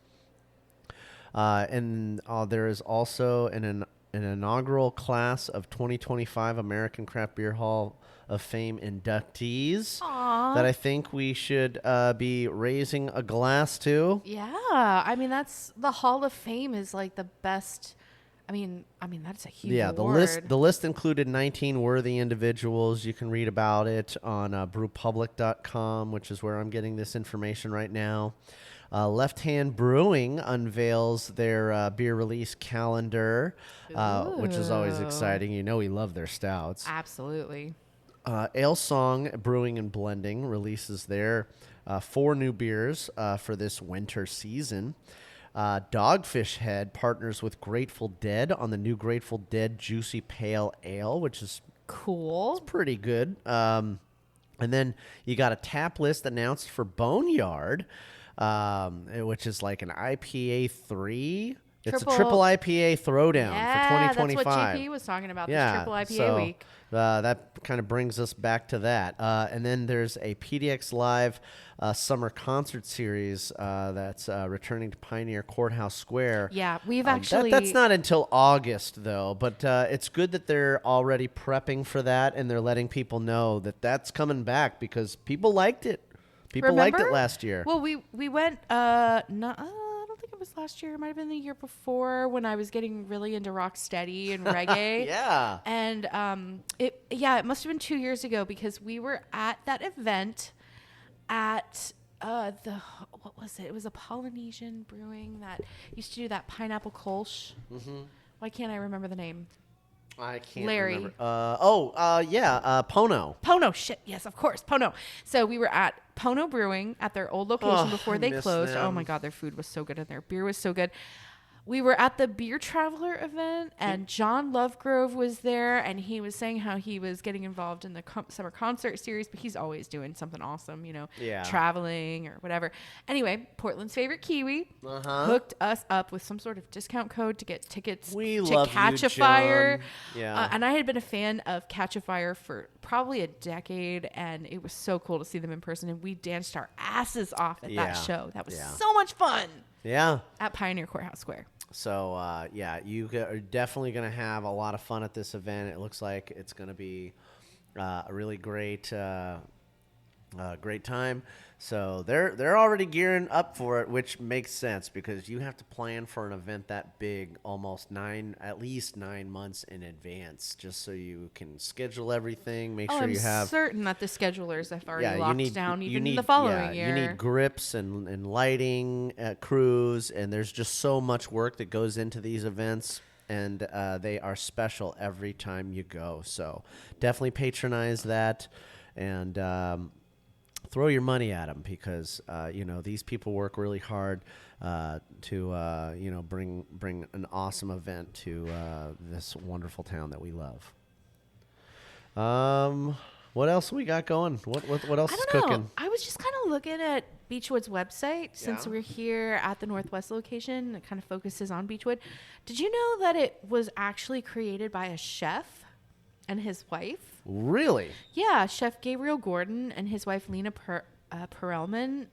And there is also an inaugural class of 2025 American Craft Beer Hall of Fame inductees that I think we should be raising a glass to. Yeah, I mean that's the Hall of Fame is like the best. I mean that's a huge award. The list included 19 worthy individuals. You can read about it on brewpublic.com, which is where I'm getting this information right now. Left Hand Brewing unveils their beer release calendar, which is always exciting. You know we love their stouts. Absolutely. Ale Song Brewing and Blending releases their 4 new beers for this winter season. Dogfish Head partners with Grateful Dead on the new Grateful Dead Juicy Pale Ale, which is Cool. pretty good. And then you got a tap list announced for Boneyard, which is like an IPA 3. It's a triple IPA throwdown for 2025. That's what GP was talking about, this triple IPA so, week. That kind of brings us back to that. And then there's a PDX Live summer concert series that's returning to Pioneer Courthouse Square. Yeah, we've actually... That's not until August, though. But it's good that they're already prepping for that, and they're letting people know that that's coming back because people liked it. People liked it last year. Well, we went, I don't think it was last year. It might have been the year before when I was getting really into rock steady and reggae. Yeah. And it must have been 2 years ago because we were at that event at what was it? It was a Polynesian brewing that used to do that pineapple kolsch. Mm-hmm. Why can't I remember the name? I can't Larry. remember. Pono. Pono, shit, yes, of course, Pono. So we were at Pono Brewing at their old location before they miss closed. them. Oh my God, their food was so good and their beer was so good. we were at the Beer Traveler event, and John Lovegrove was there, and he was saying how he was getting involved in the summer concert series, but he's always doing something awesome, traveling or whatever. Anyway, Portland's favorite Kiwi hooked us up with some sort of discount code to get tickets to Catch a Fire. Yeah. And I had been a fan of Catch a Fire for probably a decade, and it was so cool to see them in person, and we danced our asses off at that show. That was so much fun. Yeah. At Pioneer Courthouse Square. So, you are definitely going to have a lot of fun at this event. It looks like it's going to be a really great time. So they're already gearing up for it, which makes sense because you have to plan for an event that big at least 9 months in advance, just so you can schedule everything. Make sure you have. I'm certain that the schedulers have already locked down even the following year. You need grips and lighting, crews, and there's just so much work that goes into these events. And they are special every time you go. So definitely patronize that and throw your money at them because, these people work really hard to bring an awesome event to this wonderful town that we love. What else we got going? What else is cooking? I was just kind of looking at Beachwood's website since we're here at the Northwest location. It kind of focuses on Beachwood. Did you know that it was actually created by a chef and his wife? Really? Yeah, Chef Gabriel Gordon and his wife Lena Perelman.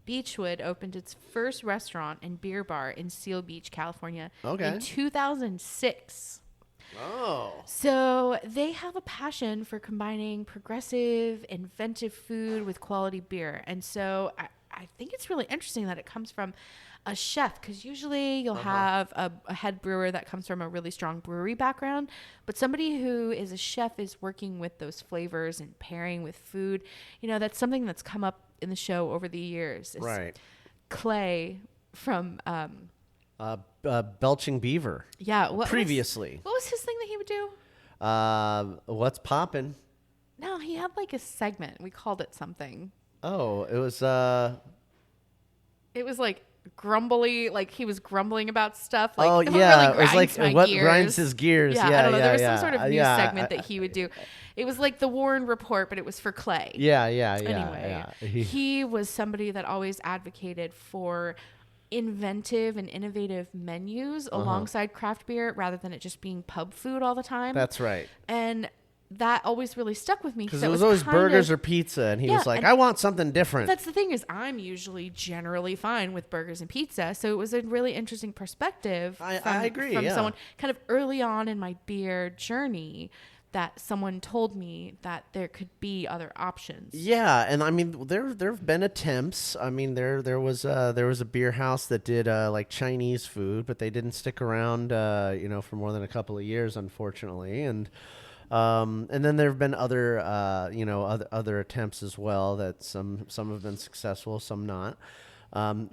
Beachwood opened its first restaurant and beer bar in Seal Beach, California in 2006. Oh. So they have a passion for combining progressive, inventive food with quality beer. And so I think it's really interesting that it comes from a chef, because usually you'll have a head brewer that comes from a really strong brewery background, but somebody who is a chef is working with those flavors and pairing with food. That's something that's come up in the show over the years. Right. Clay from Belching Beaver. Yeah. Previously. What was his thing that he would do? What's poppin'? No, he had like a segment. We called it something. Oh, it was It was like grumbly, like he was grumbling about stuff. Like, it was like what grinds his gears. Yeah, I don't know. There was some sort of news segment that he would do. It was like the Warren Report, but it was for Clay. Anyway, he was somebody that always advocated for inventive and innovative menus alongside craft beer rather than it just being pub food all the time. That's right. And that always really stuck with me because it was always burgers or pizza, and he was like, "I want something different." That's the thing is, I'm usually generally fine with burgers and pizza, so it was a really interesting perspective. I agree. From someone kind of early on in my beer journey, that someone told me that there could be other options. Yeah, and I mean, there've been attempts. I mean, there was a beer house that did like Chinese food, but they didn't stick around, for more than a couple of years, unfortunately, and then there have been other other attempts as well that some have been successful, some not. I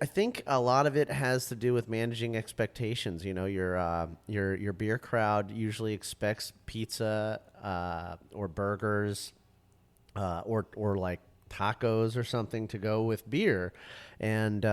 think a lot of it has to do with managing expectations. Your beer crowd usually expects pizza or burgers or like tacos or something to go with beer. And,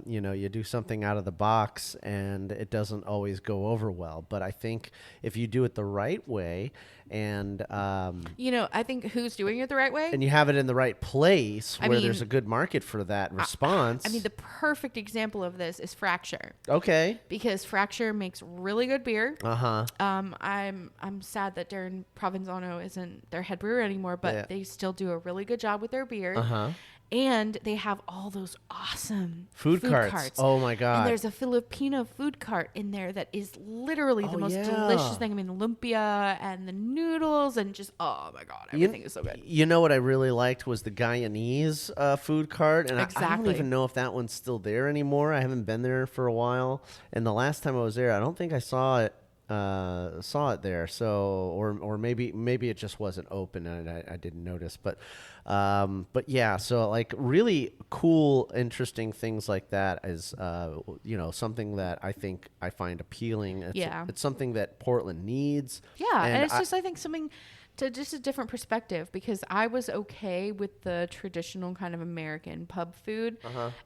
you do something out of the box and it doesn't always go over well. But I think if you do it the right way and, I think who's doing it the right way? And you have it in the right place where there's a good market for that response. The perfect example of this is Fracture. Okay. Because Fracture makes really good beer. Uh-huh. I'm sad that Darren Provenzano isn't their head brewer anymore, but they still do a really good job with their beer. Uh-huh. And they have all those awesome food carts. Oh my God. And there's a Filipino food cart in there that is literally the most delicious thing. Lumpia and the noodles and just, oh my God, everything is so good. You know what I really liked was the Guyanese food cart. And exactly. I don't even know if that one's still there anymore. I haven't been there for a while. And the last time I was there, I don't think I saw it there. So, or maybe it just wasn't open and I didn't notice, but yeah, so like really cool, interesting things like that is, something that I think I find appealing. It's something that Portland needs. Yeah. And it's just, I think something just a different perspective, because I was okay with the traditional kind of American pub food,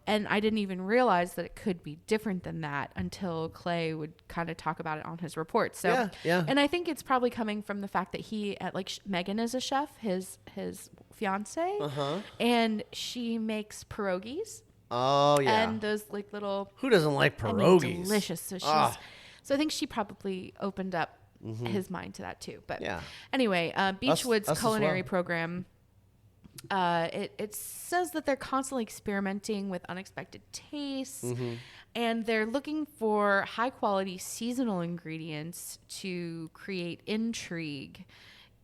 and I didn't even realize that it could be different than that until Clay would kind of talk about it on his report. So, yeah. And I think it's probably coming from the fact that Megan is a chef, his fiance, and she makes pierogies. Oh yeah. And those like little. Who doesn't like pierogies? I mean, delicious. So so I think she probably opened up his mind to that too. But anyway, Beachwood's us culinary program. It says that they're constantly experimenting with unexpected tastes, and they're looking for high quality seasonal ingredients to create intrigue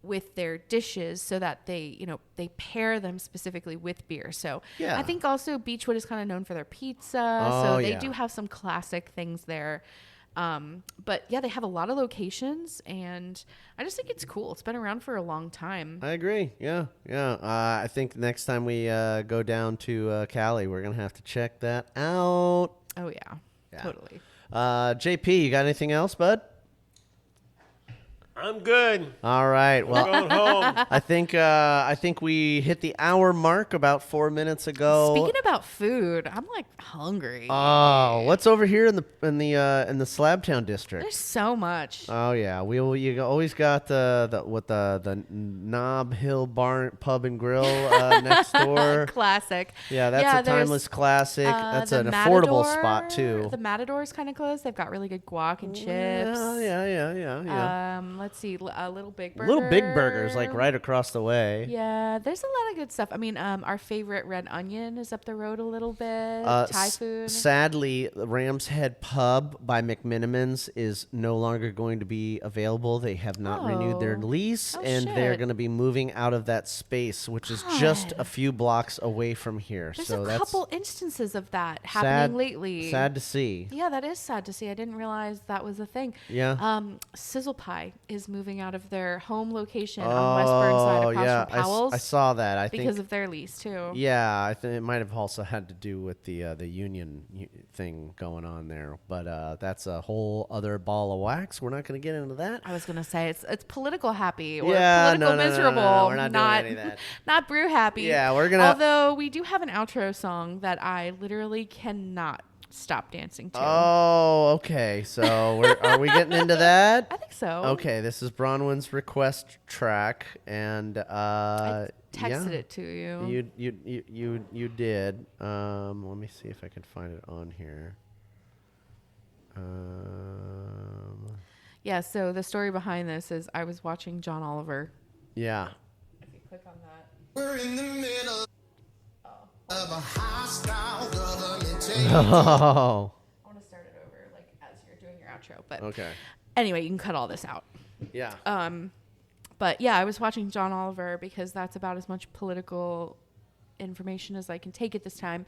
with their dishes, so that they pair them specifically with beer. So I think also Beachwood is kind of known for their pizza, so they do have some classic things there. But yeah, they have a lot of locations, and I just think it's cool. It's been around for a long time. I agree. Yeah. I think next time we go down to Cali, we're gonna have to check that out. Oh yeah. Totally. JP, you got anything else, bud? I'm good. All right. Well, Going home. I think we hit the hour mark about 4 minutes ago. Speaking about food, I'm like hungry. Oh, what's over here in the Slabtown district? There's so much. Oh yeah, you always got the Knob Hill Bar Pub and Grill next door. Classic. Yeah, that's a timeless classic. That's an affordable spot too. The Matador's kind of close. They've got really good guac and chips. Yeah. Let's see, Little Big Burger. Little Big Burger's like right across the way. Yeah, there's a lot of good stuff. I mean, our favorite Red Onion is up the road a little bit. Thai food. Sadly, Ram's Head Pub by McMinimans is no longer going to be available. They have not renewed their lease, and they're going to be moving out of that space, which is just a few blocks away from here. There's so a that's couple instances of that happening lately. Sad to see. Yeah, that is sad to see. I didn't realize that was a thing. Yeah. Sizzle Pie is moving out of their home location on West Burnside across from Powell's. I saw that. I think because of their lease too. Yeah, I think it might have also had to do with the union thing going on there, but that's a whole other ball of wax. We're not going to get into that. I was going to say it's political happy or no, political miserable. No, we're not doing any of that. Not brew happy. Yeah, we're gonna. Although we do have an outro song that I literally cannot stop dancing to. Oh, okay. So are we getting into that? I think so. Okay, this is Bronwyn's request track, and I texted it to you. You did. Let me see if I can find it on here. Yeah. So the story behind this is I was watching John Oliver. Yeah. If you click on that. We're in the middle of a hostile government. Oh. I want to start it over, like as you're doing your outro. But okay. Anyway, you can cut all this out. Yeah. But yeah, I was watching John Oliver because that's about as much political information as I can take at this time.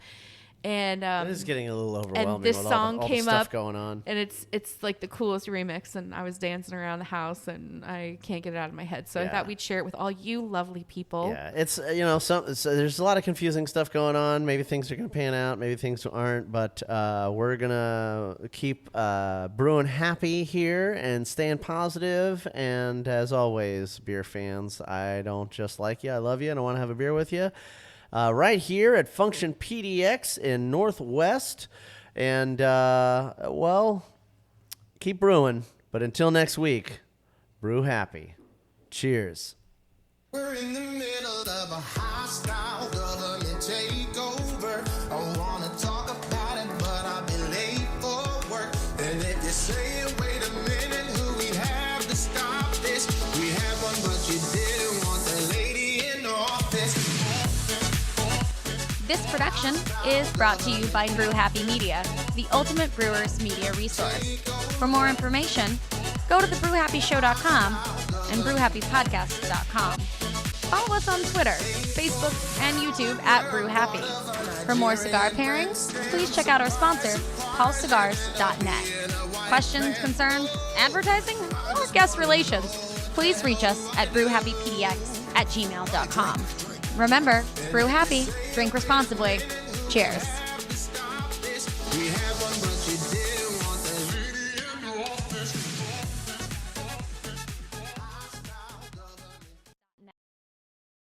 And it is getting a little overwhelming. And this with song all the came stuff up going on, and it's like the coolest remix. And I was dancing around the house, and I can't get it out of my head. So I thought we'd share it with all you lovely people. Yeah, it's so there's a lot of confusing stuff going on. Maybe things are gonna pan out, maybe things aren't. But we're gonna keep brewing happy here and staying positive. And as always, beer fans, I don't just like you, I love you, and I want to have a beer with you. Right here at Function PDX in Northwest. And, well, keep brewing. But until next week, brew happy. Cheers. We're in the middle of a hostile government takeover. I want to talk about it, but I'll be late for work. And if you say, wait a minute, who we have to stop this? We have one, but you didn't want the lady in office. This production is brought to you by Brew Happy Media, the ultimate brewers media resource. For more information, go to thebrewhappyshow.com and brewhappypodcast.com. Follow us on Twitter, Facebook, and YouTube at Brew Happy. For more cigar pairings, please check out our sponsor, paulcigars.net. Questions, concerns, advertising, or guest relations, please reach us at brewhappypdx@gmail.com. Remember, brew happy, drink responsibly. Cheers. We have one